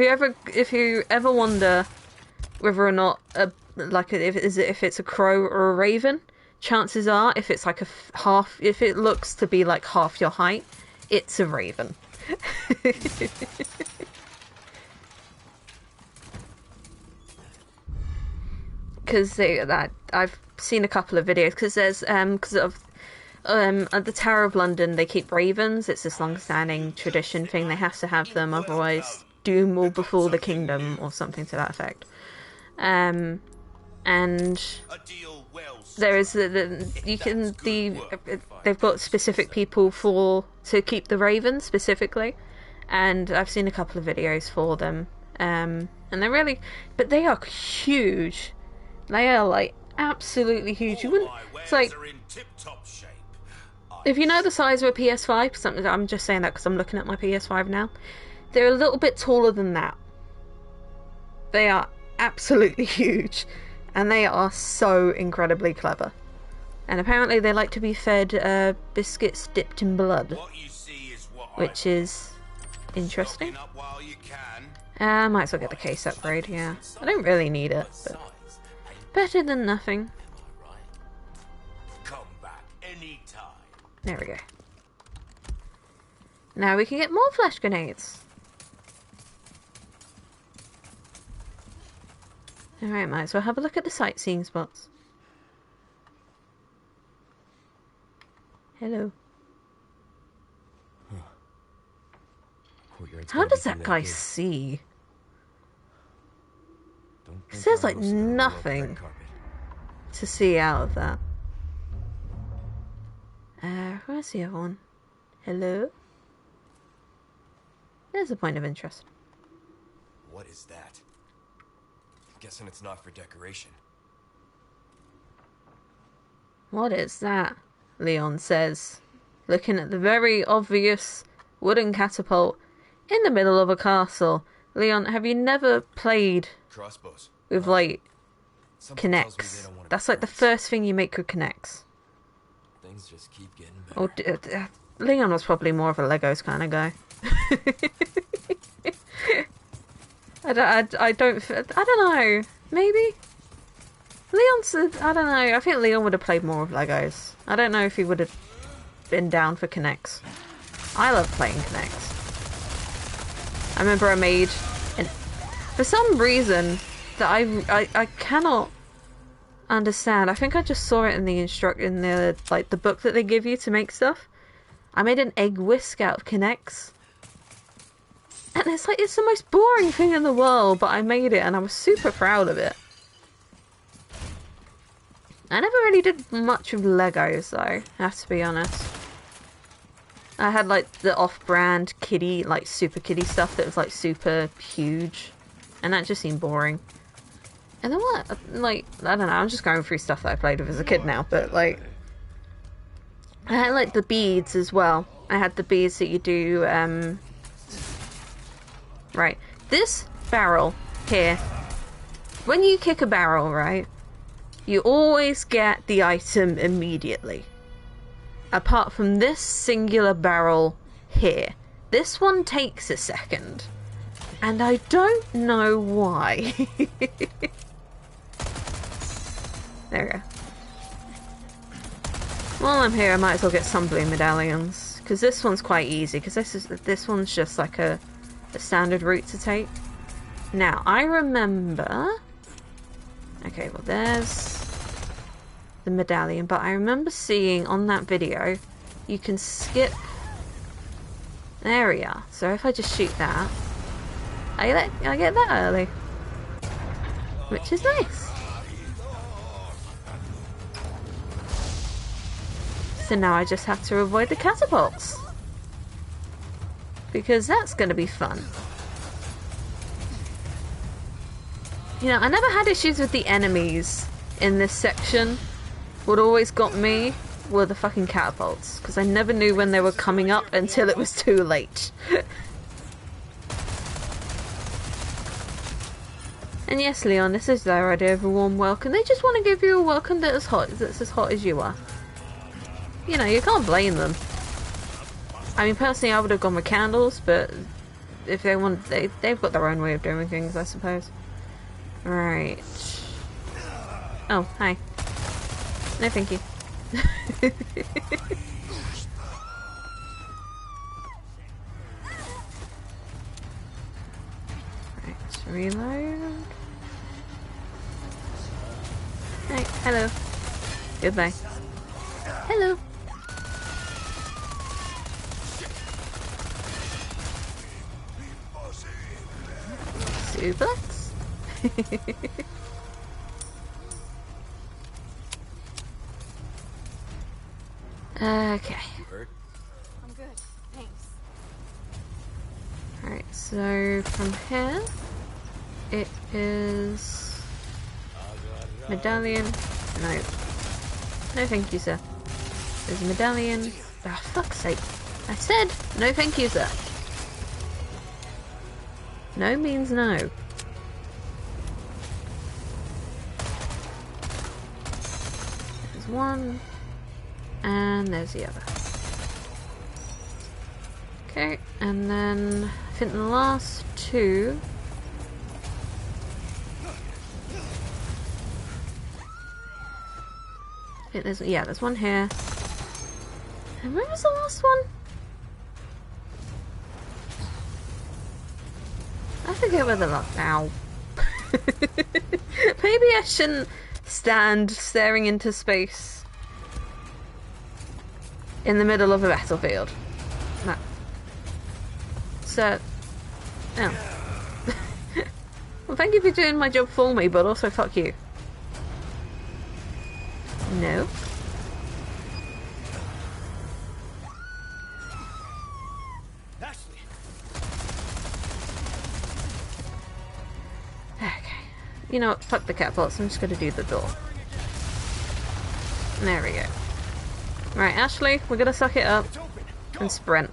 you ever wonder whether or not if it's a crow or a raven, chances are, if it's like if it looks to be like half your height, it's a raven. Because I've seen a couple of videos, because there's because of at the Tower of London they keep ravens. It's this long-standing tradition thing. They have to have them, otherwise doom will befall the kingdom or something to that effect. and A deal well there is struck. they've got specific people to keep the ravens specifically, and I've seen a couple of videos for them, and they're really, but they are huge. They are like absolutely huge. You wouldn't. It's like, Are in tip-top shape. if you know the size of a PS5, something, I'm just saying that because I'm looking at my PS5 now. They're a little bit taller than that. They are absolutely huge, and they are so incredibly clever. And apparently they like to be fed biscuits dipped in blood, What you see is what which is interesting. Stocking up while you can. I might as well get the case upgrade, yeah. I don't really need it, but better than nothing. Come back anytime. There we go. Now we can get more flash grenades. Alright, might as well have a look at the sightseeing spots. Hello. How does that guy see? There's like nothing to see out of that. Where's the other one? Hello? There's a point of interest. What is that? I'm guessing it's not for decoration. What is that? Leon says, looking at the very obvious wooden catapult in the middle of a castle. Leon, have you never played Crossbows. with, like, Something tells me they connects? don't wanna That's be like the friends. first thing you make with connects. Things just keep getting Or better. Leon was probably more of a Legos kind of guy. I don't know. Maybe Leon's. I don't know. I think Leon would have played more of Legos. I don't know if he would have been down for connects. I love playing connects. I remember I made, and for some reason that I cannot understand. I think I just saw it in the like the book that they give you to make stuff. I made an egg whisk out of connects. And it's like, it's the most boring thing in the world, but I made it and I was super proud of it. I never really did much with Legos though, I have to be honest. I had like the off-brand kiddie, like super kiddie stuff that was like super huge. And that just seemed boring. And then what? Like, I don't know, I'm just going through stuff that I played with as a kid now, but like... I had like the beads as well. I had the beads that you do, Right, this barrel here, when you kick a barrel, right, you always get the item immediately. Apart from this singular barrel here. This one takes a second. And I don't know why. There we go. While I'm here, I might as well get some blue medallions. Because this one's quite easy, because this one's just like a standard route to take. Now, I remember... Okay, well there's the medallion, but I remember seeing on that video, you can skip... There we are. So if I just shoot that, I get that early. Which is nice. So now I just have to avoid the catapults. Because that's going to be fun. You know, I never had issues with the enemies in this section. What always got me were the fucking catapults. Because I never knew when they were coming up until it was too late. And yes, Leon, this is their idea of a warm welcome. They just want to give you a welcome that's as hot as you are. You know, you can't blame them. I mean, personally, I would have gone with candles, but if they want, they've got their own way of doing things, I suppose. Right. Oh, hi. No, thank you. Right, let's reload. Hey, hello. Goodbye. Hello. Suplex? Okay. You hurt? I'm good. Thanks. Alright, so from here, it is... medallion. No. No thank you, sir. There's a medallion. Ah, fuck's sake. I said, no thank you, sir. No means no. There's one. And there's the other. Okay, and then I think the last two... I think there's, yeah, there's one here. And where was the last one? I forget where the last... Ow. Maybe I shouldn't stand staring into space in the middle of a battlefield. No. So... Oh. Well, thank you for doing my job for me, but also fuck you. No. Ashley. Okay. You know what? Fuck the catbots. I'm just gonna do the door. There we go. Right, Ashley, we're gonna suck it up and sprint.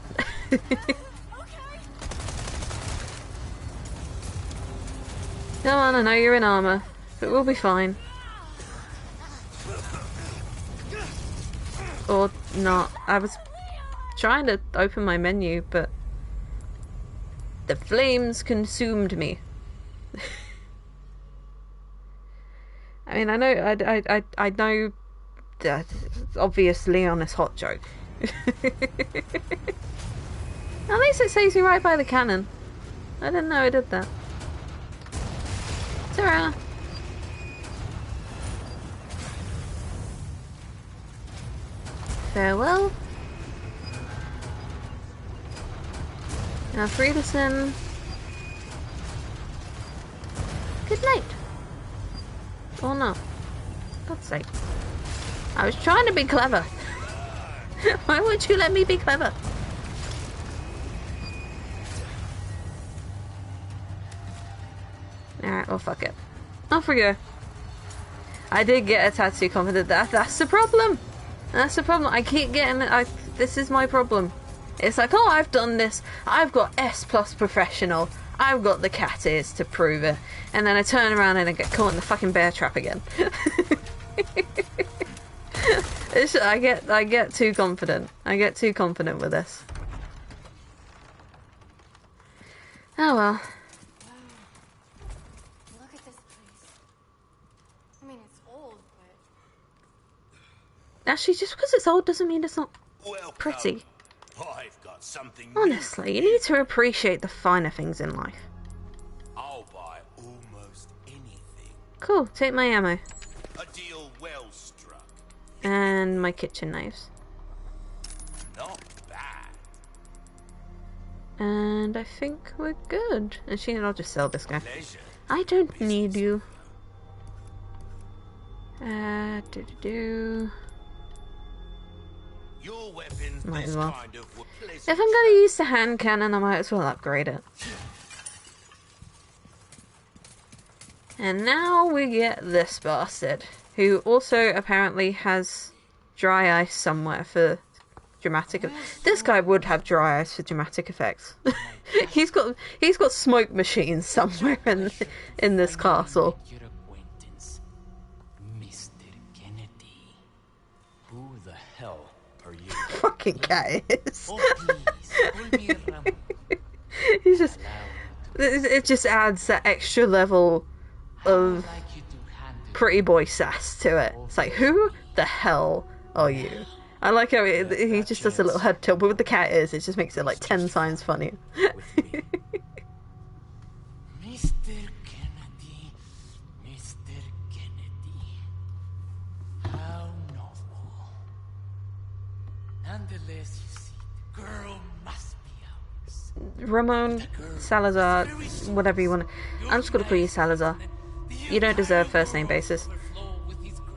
Come on, I know you're in armor, but we'll be fine. Or not. I was trying to open my menu, but the flames consumed me. I mean, I know, I know that obviously on this hot joke. At least it saves you right by the cannon. I didn't know it did that. Ta-ra! Farewell. Now Friederson. Good night. Or not. God's sake. I was trying to be clever. Why won't you let me be clever? Alright, well fuck it. Off we go. I did get a tattoo confident. That's the problem. That's the problem. I keep getting... this is my problem. It's like, oh, I've done this. I've got S+ professional. I've got the cat ears to prove it. And then I turn around and I get caught in the fucking bear trap again. I get too confident. I get too confident with this. Oh well. Wow. Look at this place. I mean, it's old, but... Actually, just because it's old doesn't mean it's not Welcome. pretty. I've got something new. Honestly, you need to appreciate the finer things in life. I'll buy almost anything. Cool, take my ammo. A deal well struck. And my kitchen knives. Not bad. And I think we're good. Actually, I'll just sell this guy. Pleasure. I don't need you. Do. Your weapons, Might this as well. kind of were pleasant. If I'm gonna use the hand cannon, I might as well upgrade it. And now we get this bastard, who also apparently has dry ice somewhere for dramatic. This guy would have dry ice for dramatic effects. he's got smoke machines somewhere in this castle. Your acquaintance, Mr. Kennedy. Who the hell are you? Fucking cat is. Oh, please, call me Ramon. He's just. Allow It just adds that extra level of I'd like you to handle pretty boy sass to it. It's like, who the hell are you? I like how he just does a little head tilt, but with the cat ears, it just makes it like 10 times funnier. Mr. Kennedy, Mr. Kennedy. How noble. Nonetheless, you see, the girl must be ours. Ramon, Salazar, whatever you want. I'm just gonna call you Salazar. You don't deserve first name basis.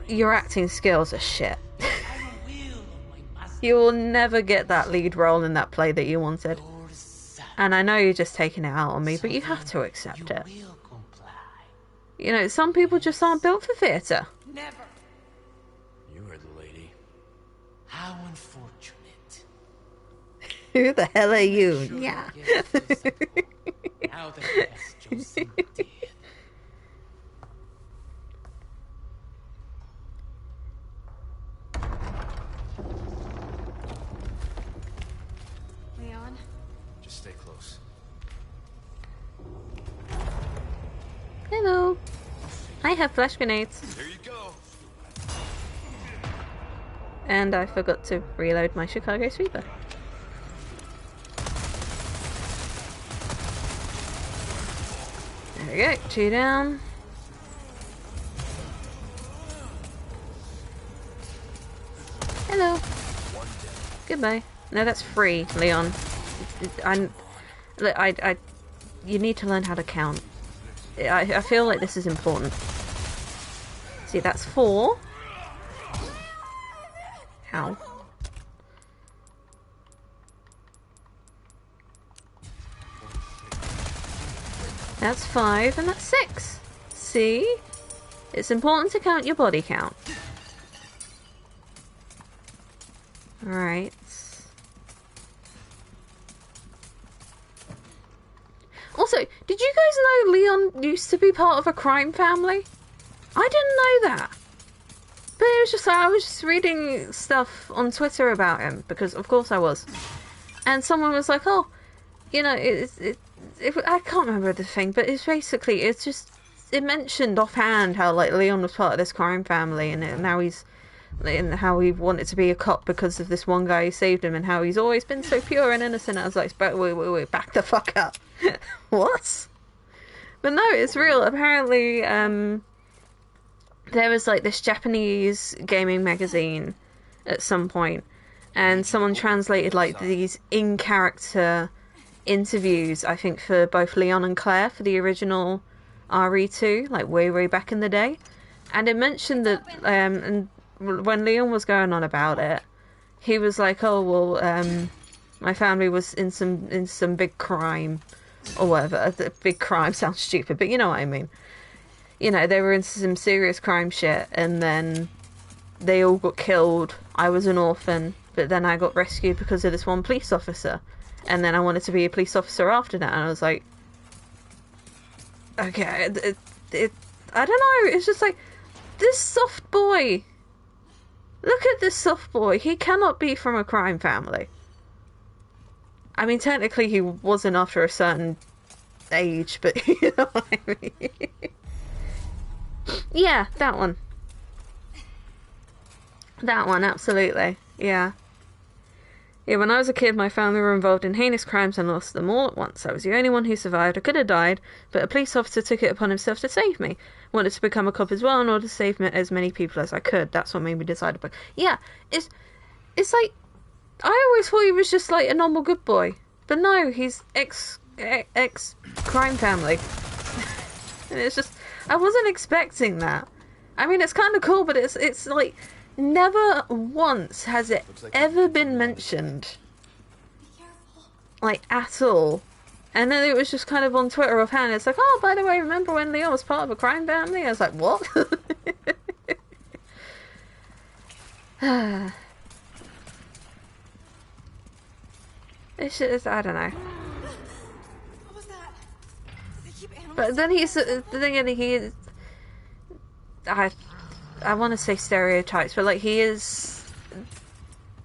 Your acting skills are shit. By the will of my master, You will never get that lead role in that play that you wanted. And I know you're just taking it out on me, but you have to accept it. You know, some people just aren't built for theatre. Never. You heard the lady. How unfortunate. Who the hell are you? Yeah. Now that that's Joseph did. Leon? Just stay close. Hello. I have flash grenades. Here you go. And I forgot to reload my Chicago Sweeper. There we go. 2 down. Hello. Goodbye. No, that's free, Leon. You need to learn how to count. I feel like this is important. See, that's 4. How? That's 5, and that's 6. See? It's important to count your body count. Alright. Also, did you guys know Leon used to be part of a crime family? I didn't know that. But it was just like, I was just reading stuff on Twitter about him, because of course I was. And someone was like, oh, you know, I can't remember the thing, but it's basically, it mentioned offhand how, like, Leon was part of this crime family, and now and how he wanted to be a cop because of this one guy who saved him, and how he's always been so pure and innocent. I was like, wait, back the fuck up. What? But no, it's real. Apparently, there was like this Japanese gaming magazine at some point, and someone translated like these in-character interviews, I think, for both Leon and Claire for the original RE2, like way back in the day. And it mentioned that, and when Leon was going on about it, he was like, oh, well, my family was in some big crime, or whatever. The big crime sounds stupid, but you know what I mean. You know, they were in some serious crime shit, and then they all got killed. I was an orphan, but then I got rescued because of this one police officer. And then I wanted to be a police officer after that, and I was like, okay, I don't know, it's just like, this soft boy, look at this soft boy, he cannot be from a crime family. I mean, technically he wasn't after a certain age, but you know what I mean. Yeah, that one. That one, absolutely. Yeah. Yeah, when I was a kid, my family were involved in heinous crimes and lost them all at once. I was the only one who survived. I could have died, but a police officer took it upon himself to save me. Wanted to become a cop as well in order to save as many people as I could. That's what made me decide to... Yeah, it's like... I always thought he was just like a normal good boy. But no, he's ex-crime family. And it's just... I wasn't expecting that. I mean, it's kind of cool, but it's like... Never once has it ever been mentioned. Like, at all. And then it was just kind of on Twitter offhand. It's like, oh, by the way, remember when Leon was part of a crime family? I was like, what? It's just, I don't know. What was that? They keep animals. But then he I want to say stereotypes, but like he is,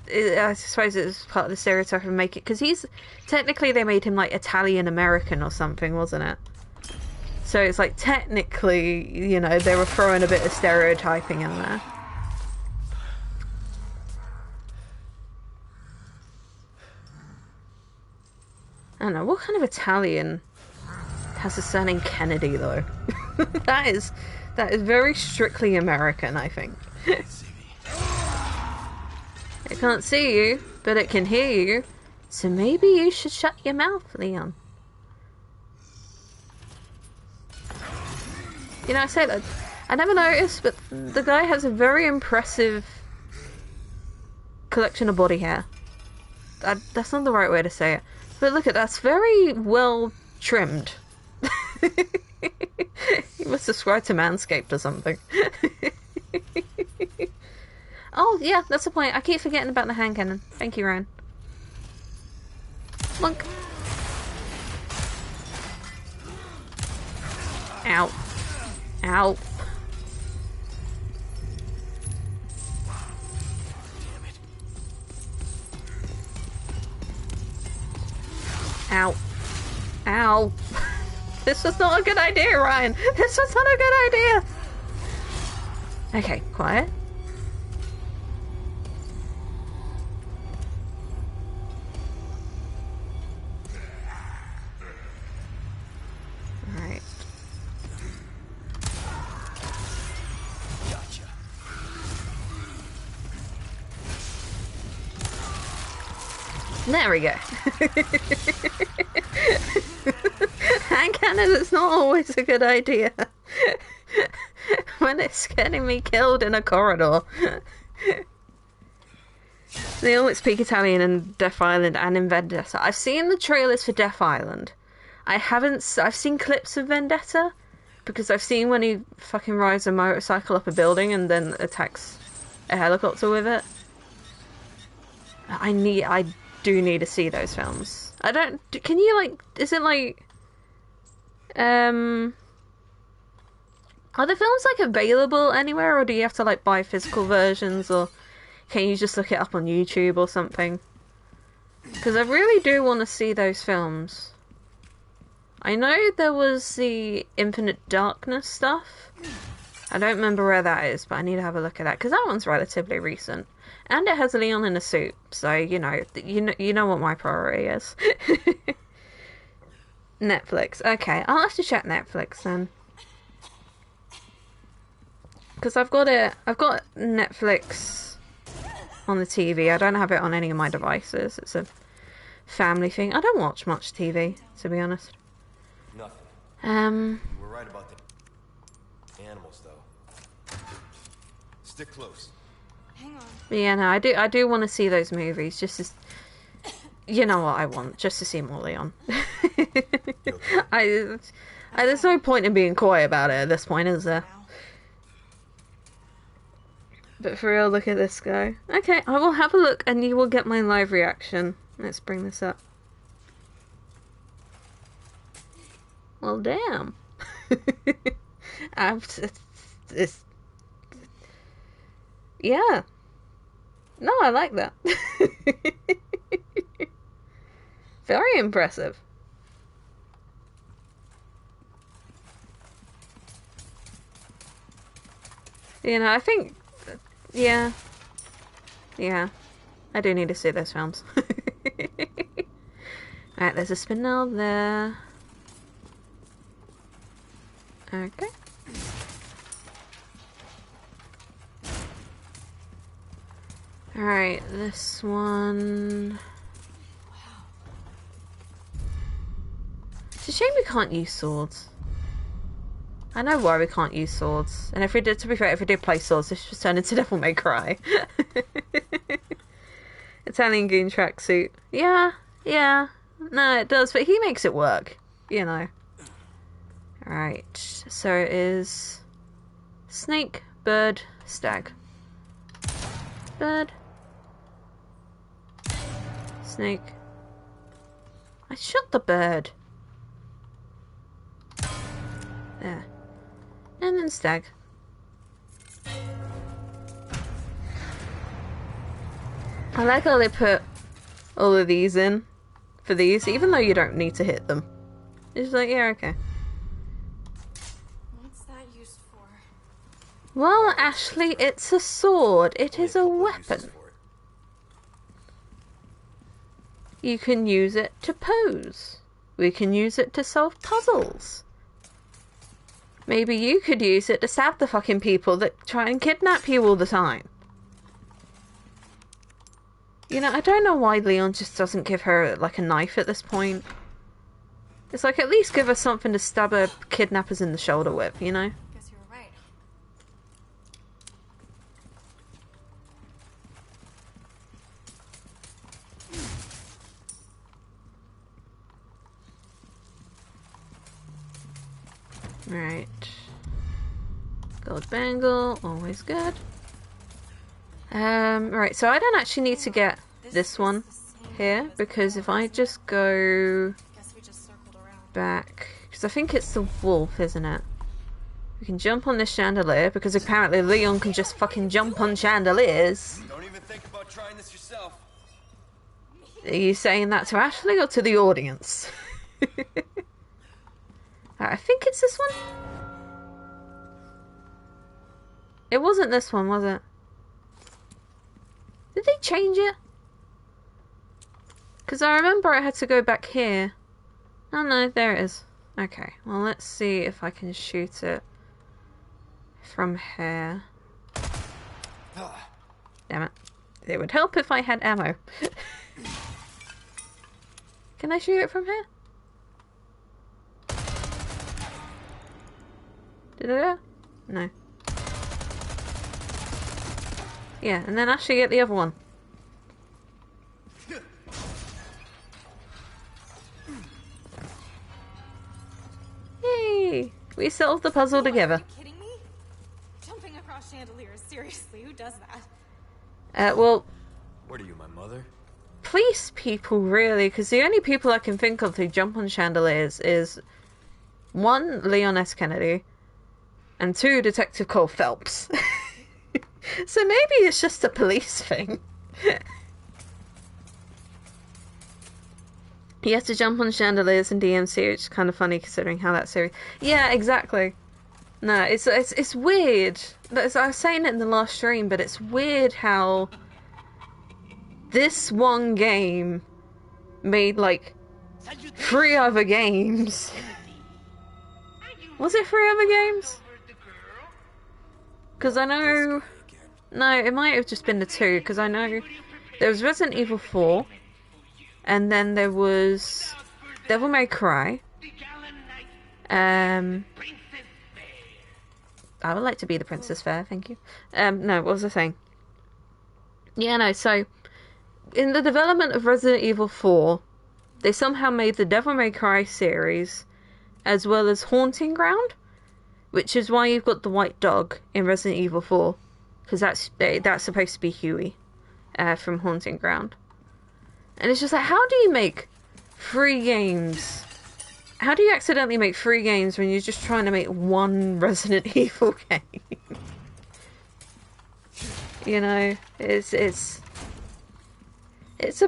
I suppose it's part of the stereotype of make it, because he's, technically they made him like Italian American or something, wasn't it? So it's like technically, you know, they were throwing a bit of stereotyping in there. I don't know, what kind of Italian has the surname Kennedy though? That is very strictly American, I think. It can't see you, but it can hear you. So maybe you should shut your mouth, Leon. You know, I say that, I never noticed, but the guy has a very impressive collection of body hair. That's not the right way to say it. But look at that's very well trimmed. You must subscribe to Manscaped or something. Oh, yeah, that's the point. I keep forgetting about the hand cannon. Thank you, Ryan. Monk. Ow. Ow. Damn it. Ow. Ow. This was not a good idea, Ryan. This was not a good idea. Okay, quiet. Alright. Gotcha. There we go. Hand cannon is not always a good idea. When it's getting me killed in a corridor. They always speak Italian in Death Island and in Vendetta. I've seen the trailers for Death Island. I've seen clips of Vendetta because I've seen when he fucking rides a motorcycle up a building and then attacks a helicopter with it. I do need to see those films. Can you like, is it like, are the films like available anywhere, or do you have to like buy physical versions, or can you just look it up on YouTube or something? Because I really do want to see those films. I know there was the Infinite Darkness stuff. I don't remember where that is, but I need to have a look at that because that one's relatively recent, and it has Leon in a suit, so you know what my priority is. Netflix. Okay, I'll have to check Netflix then. Because I've got Netflix on the TV. I don't have it on any of my devices. It's a family thing. I don't watch much TV, to be honest. Nothing. You were right about the animals, though. Stick close. Hang on. But yeah, no, I do want to see those movies. Just as, you know what I want, just to see more Leon. There's no point in being coy about it at this point, is there? But for real, look at this guy. Okay, I will have a look and you will get my live reaction. Let's bring this up. Well, damn. Yeah. No, I like that. Very impressive. You know, I think... Yeah. Yeah. I do need to see those films. Alright, there's a spinel there. Okay. Alright, this one... It's a shame we can't use swords. I know why we can't use swords. And if we did, to be fair, if we did play swords, this just turned into Devil May Cry. Italian goon tracksuit. Yeah, yeah. No, it does, but he makes it work. You know. Alright, so it is... Snake, bird, stag. Bird. Snake. I shot the bird. There. And then stag. I like how they put all of these in for these, even though you don't need to hit them. It's like, yeah, okay. What's that used for? Well, Ashley, it's a sword. It is a weapon. You can use it to pose. We can use it to solve puzzles. Maybe you could use it to stab the fucking people that try and kidnap you all the time. You know, I don't know why Leon just doesn't give her, like, a knife at this point. It's like, at least give her something to stab her kidnappers in the shoulder with, you know? Guess you were right. Gold bangle, always good. Right, so I don't actually need to get this one here, because if I just go back, because I think it's the wolf, isn't it? We can jump on this chandelier, because apparently Leon can just fucking jump on chandeliers. Don't even think about trying this yourself. Are you saying that to Ashley or to the audience? I think it's this one. It wasn't this one, was it? Did they change it? Because I remember I had to go back here. Oh no, there it is. Okay, well let's see if I can shoot it from here. Damn it. It would help if I had ammo. Can I shoot it from here? Did it? No. Yeah, and then actually get the other one. Yay! We solved the puzzle together. Are you kidding me? Jumping across chandeliers, seriously, who does that? Well... What are you, my mother? Police people, really, because the only people I can think of who jump on chandeliers is... 1, Leon S. Kennedy, and 2, Detective Cole Phelps. So maybe it's just a police thing. He has to jump on chandeliers in DMC, which is kind of funny considering how that series... Yeah, exactly. No, it's weird. I was saying it in the last stream, but it's weird how this one game made, like, 3 other games. Was it 3 other games? Because I know... No, it might have just been the 2, because I know there was Resident Evil 4, and then there was Devil May Cry. I would like to be the Princess Fair, thank you. No, what was I saying? Yeah, no, so in the development of Resident Evil 4, they somehow made the Devil May Cry series, as well as Haunting Ground, which is why you've got the white dog in Resident Evil 4. Because that's supposed to be Huey from Haunting Ground. And it's just like, how do you make 3 games? How do you accidentally make 3 games when you're just trying to make 1 Resident Evil game? You know, it's a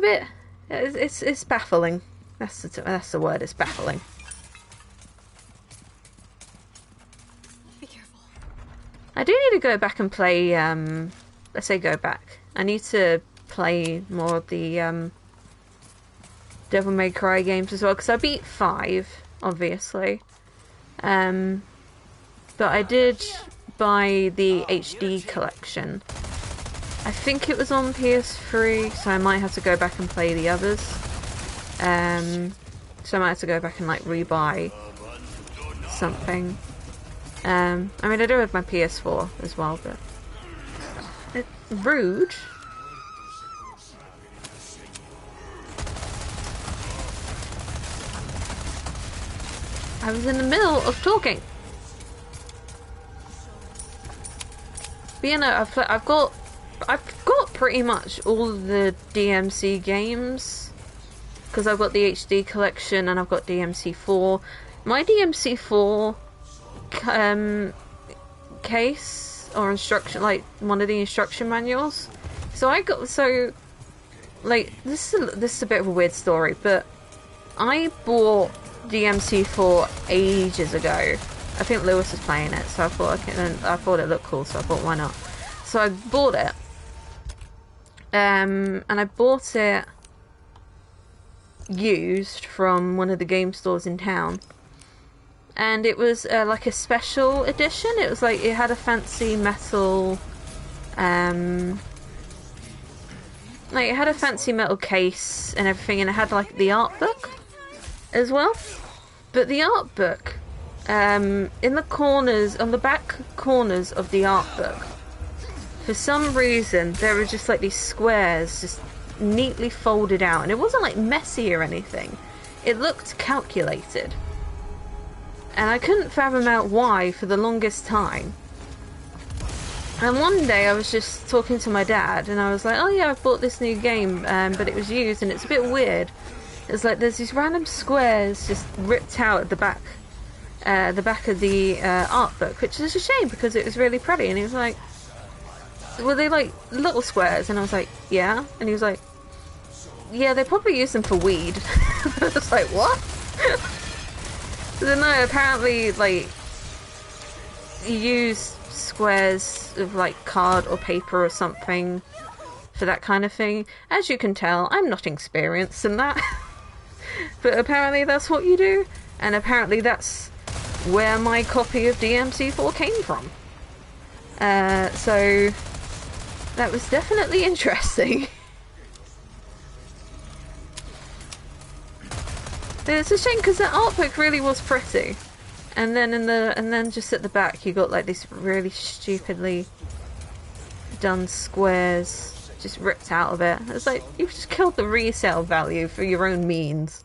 bit, it's baffling. That's the word. It's baffling. I do need to go back and play, let's say go back. I need to play more of the Devil May Cry games as well, because I beat 5, obviously. But I did buy the HD collection. I think it was on PS3, so I might have to go back and play the others. So I might have to go back and, like, rebuy something. I mean, I do have my PS4 as well, but... It's rude. I was in the middle of talking. But you know, I've got pretty much all of the DMC games. Because I've got the HD collection and I've got DMC4. My DMC4... case or instruction, like one of the instruction manuals. So like this is a bit of a weird story, but I bought DMC4 ages ago. I think Lewis was playing it, so I thought I thought it looked cool, so I thought why not. So I bought it, and I bought it used from one of the game stores in town. And it was like a special edition. It was like, it had a fancy metal, like it had a fancy metal case and everything, and it had like the art book as well. But the art book, in the corners, on the back corners of the art book, for some reason there were just like these squares just neatly folded out, and it wasn't like messy or anything. It looked calculated. And I couldn't fathom out why for the longest time. And one day I was just talking to my dad, and I was like, "Oh yeah, I've bought this new game, but it was used, and it's a bit weird. It's like there's these random squares just ripped out at the back of the art book, which is a shame because it was really pretty." And he was like, "Were they like little squares?" And I was like, "Yeah." And he was like, "Yeah, they probably use them for weed." I was like, "What?" So no, apparently, like, you use squares of like card or paper or something for that kind of thing. As you can tell, I'm not experienced in that. But apparently that's what you do, and apparently that's where my copy of DMC4 came from. So that was definitely interesting. It's a shame because the art book really was pretty, and then just at the back you got like these really stupidly done squares just ripped out of it. It's like you've just killed the resale value for your own means.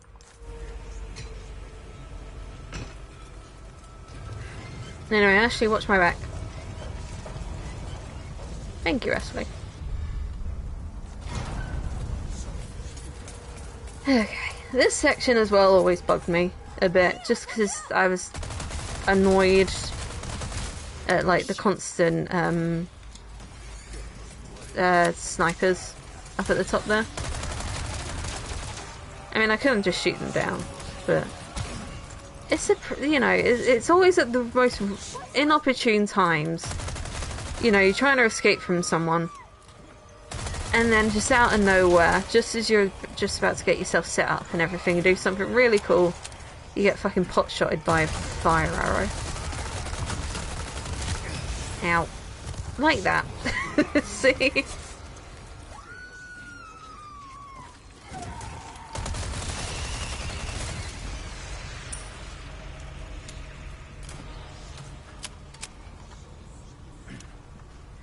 Anyway, Ashley, watch my back. Thank you, Ashley. Okay. This section as well always bugged me a bit, just because I was annoyed at like the constant snipers up at the top there. I mean, I couldn't just shoot them down, but it's it's always at the most inopportune times. You know, you're trying to escape from someone, and then just out of nowhere, just as you're just about to get yourself set up and everything, you do something really cool, you get fucking pot-shotted by a fire arrow. Ow. Like that. See?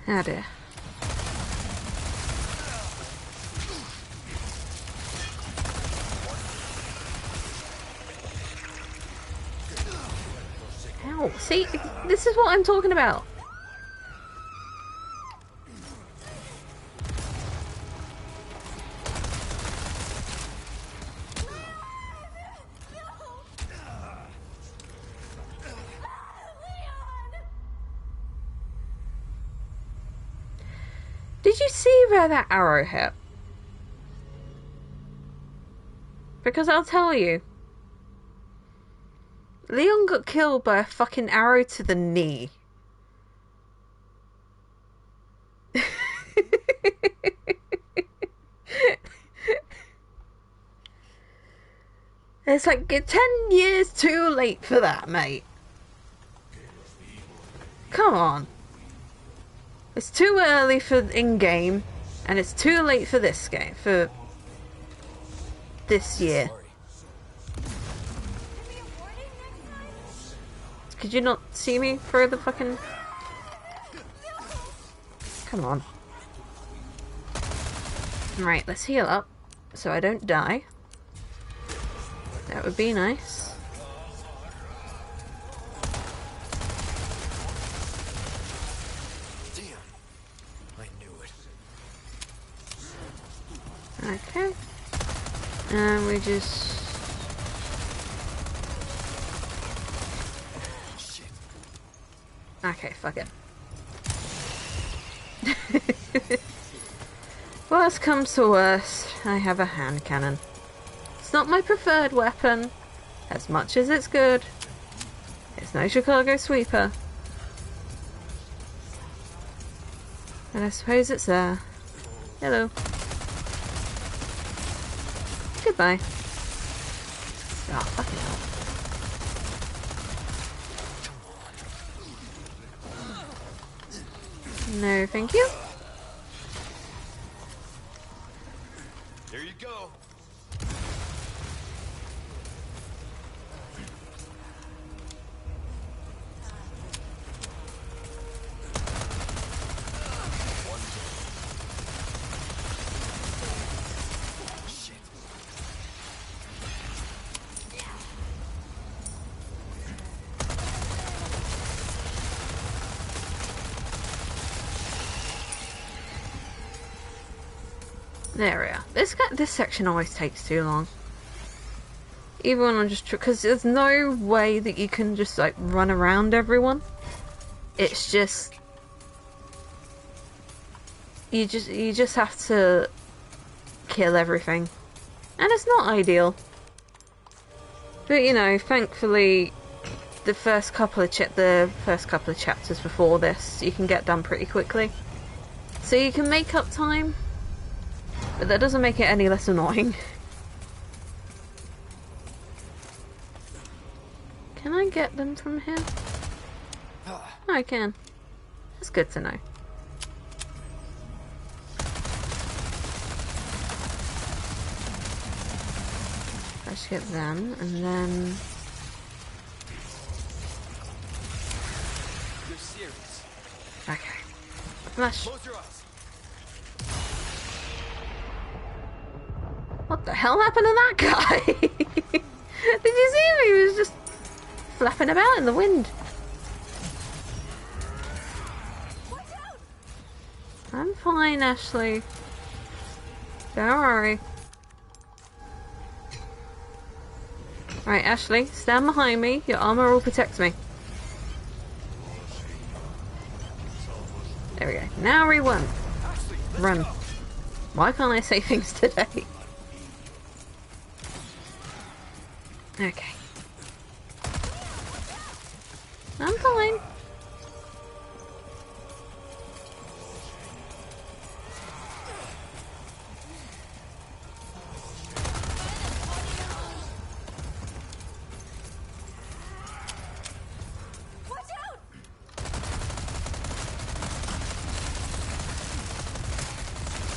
Oh dear. Ow, see? This is what I'm talking about. Did you see where that arrow hit? Because I'll tell you, Leon got killed by a fucking arrow to the knee. It's like 10 years too late for that, mate. Come on. It's too early for in-game, and it's too late for this game, for this year. Could you not see me through the fucking... Come on. Right, let's heal up, so I don't die. That would be nice. Okay. And we just... Okay, fuck it. Worst comes to worst, I have a hand cannon. It's not my preferred weapon, as much as it's good. It's no Chicago sweeper. And I suppose it's there. Hello. Goodbye. Oh, fucking hell. No, thank you. There you go. There we are. This section always takes too long. Even when I'm just... Because there's no way that you can just, like, run around everyone. It's just... You just have to kill everything. And it's not ideal. But, you know, thankfully, the first couple of chapters before this, you can get done pretty quickly. So you can make up time. But that doesn't make it any less annoying. Can I get them from here? Oh, I can. That's good to know. I should get them, and then... You're serious. Okay. Flash. Close your eyes. What the hell happened to that guy? Did you see him? He was just flapping about in the wind. I'm fine, Ashley. Don't worry. Right, Ashley, stand behind me. Your armor will protect me. There we go. Now run. Run. Why can't I say things today? Okay. I'm fine.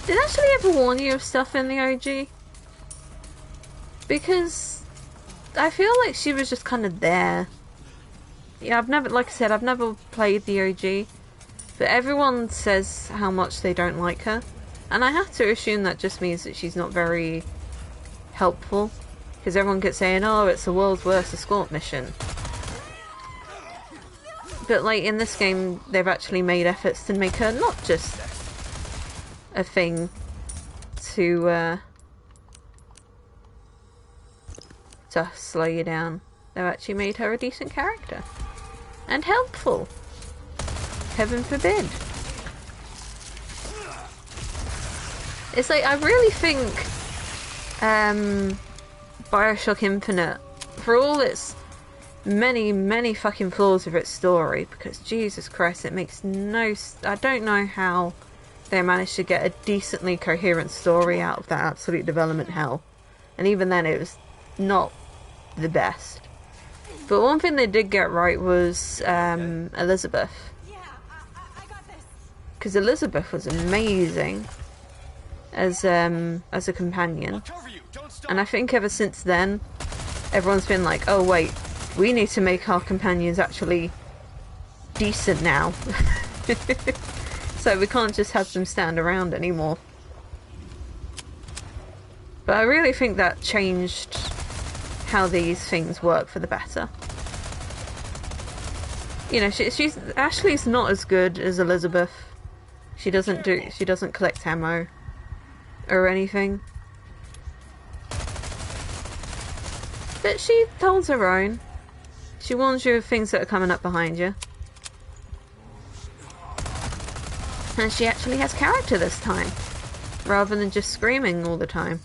Did I actually ever warn you of stuff in the OG? Because I feel like she was just kind of there. Yeah, like I said, I've never played the OG, but everyone says how much they don't like her, and I have to assume that just means that she's not very helpful, because everyone keeps saying, oh, it's the world's worst escort mission. But like in this game, they've actually made efforts to make her not just a thing to slow you down. They've actually made her a decent character. And helpful. Heaven forbid. It's like, I really think Bioshock Infinite, for all its many, many fucking flaws with its story, because Jesus Christ, it makes no... I don't know how they managed to get a decently coherent story out of that absolute development hell. And even then, it was not the best. But one thing they did get right was Elizabeth. Yeah, I got this. Because Elizabeth was amazing as a companion. And I think ever since then, everyone's been like, oh wait, we need to make our companions actually decent now. So we can't just have them stand around anymore. But I really think that changed how these things work for the better. You know, Ashley's not as good as Elizabeth. She doesn't collect ammo or anything. But she holds her own. She warns you of things that are coming up behind you. And she actually has character this time, rather than just screaming all the time.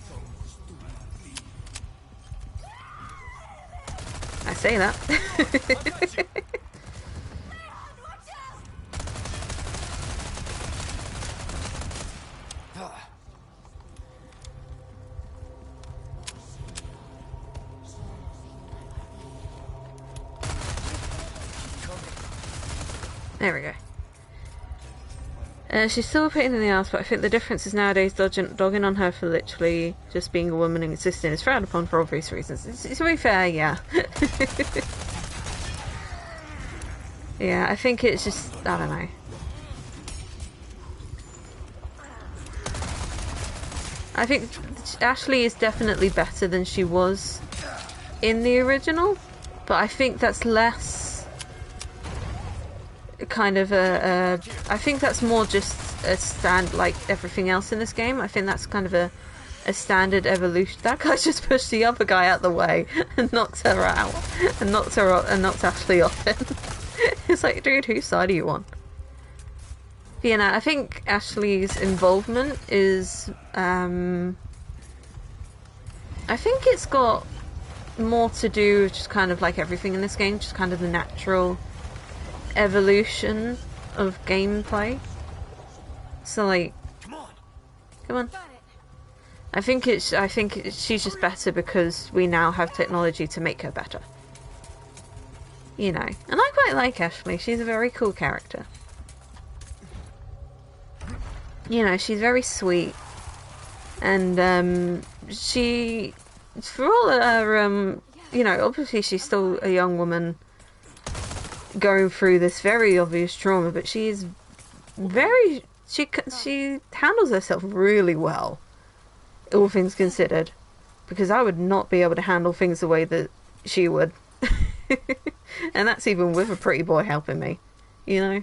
I say that. There we go. She's still a pain in the ass, but I think the difference is nowadays dogging on her for literally just being a woman and existing is frowned upon for obvious reasons. It's very fair, yeah. Yeah, I think it's just, I don't know. I think Ashley is definitely better than she was in the original, but I think that's less kind of I think that's more just a stand like everything else in this game. I think that's kind of a standard evolution. That guy just pushed the other guy out the way and knocked her out, and knocked Ashley off him. It's like, dude, whose side are you on? But, you know, I think Ashley's involvement is, I think it's got more to do with just kind of like everything in this game, just kind of the natural evolution of gameplay. So, like, come on. I think she's just better because we now have technology to make her better. You know, and I quite like Ashley. She's a very cool character. You know, she's very sweet, and she, for all her, you know, obviously she's still a young woman going through this very obvious trauma, but she's very, she handles herself really well. All things considered, because I would not be able to handle things the way that she would. And that's even with a pretty boy helping me, you know.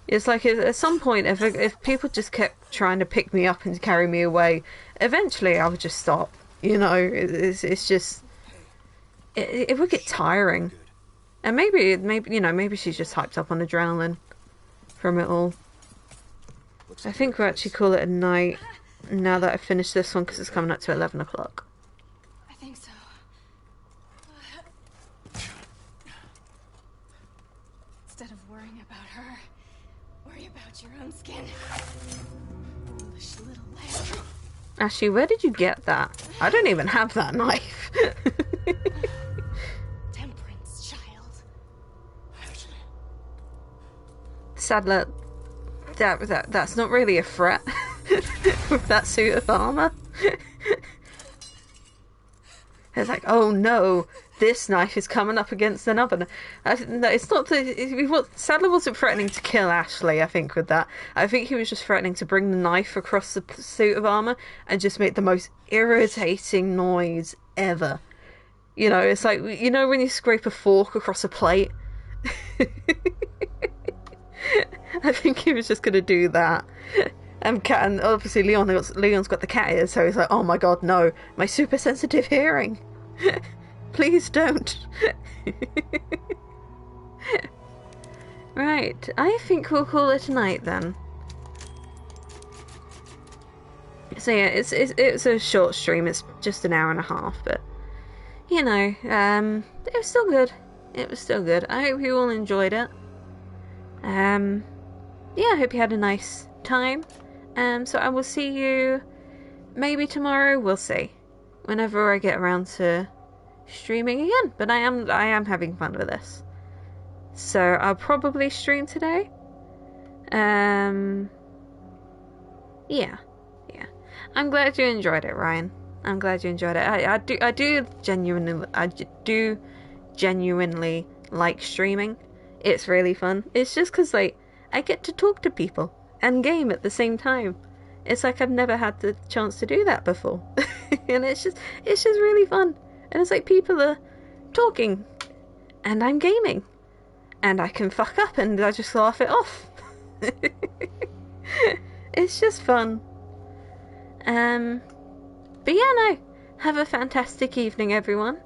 It's like at some point, if people just kept trying to pick me up and carry me away, eventually I would just stop. You know, it's just it would get tiring. And maybe you know, maybe she's just hyped up on adrenaline from it all. I think we'll actually call it a night now that I've finished this one, because it's coming up to 11 o'clock. I think so. Instead of worrying about her, worry about your own skin. Foolish little lamb. Ashley, where did you get that? I don't even have that knife. Temperance, child. Sadler, that's not really a threat with that suit of armor. It's like, oh no, this knife is coming up against another. It's not that Sadler wasn't threatening to kill Ashley. I think with that, I think he was just threatening to bring the knife across the suit of armor and just make the most irritating noise ever. You know, it's like, you know when you scrape a fork across a plate. I think he was just going to do that. And obviously Leon's got the cat ears, so he's like, oh my god, no, my super sensitive hearing. Please don't. Right, I think we'll call it a night then. So yeah, it's a short stream, it's just an hour and a half, but you know, it was still good. It was still good. I hope you all enjoyed it. Yeah, I hope you had a nice time. So I will see you maybe tomorrow, we'll see. Whenever I get around to streaming again. But I am having fun with this. So I'll probably stream today. Yeah. I'm glad you enjoyed it, Ryan. I'm glad you enjoyed it. I do genuinely like streaming. It's really fun. It's just because, like, I get to talk to people and game at the same time. It's like I've never had the chance to do that before. And it's just really fun. And it's like people are talking and I'm gaming. And I can fuck up and I just laugh it off. It's just fun. But yeah, no. Have a fantastic evening, everyone.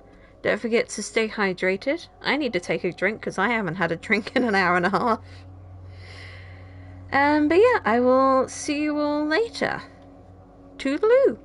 Don't forget to stay hydrated. I need to take a drink because I haven't had a drink in an hour and a half. But yeah, I will see you all later. Toodaloo.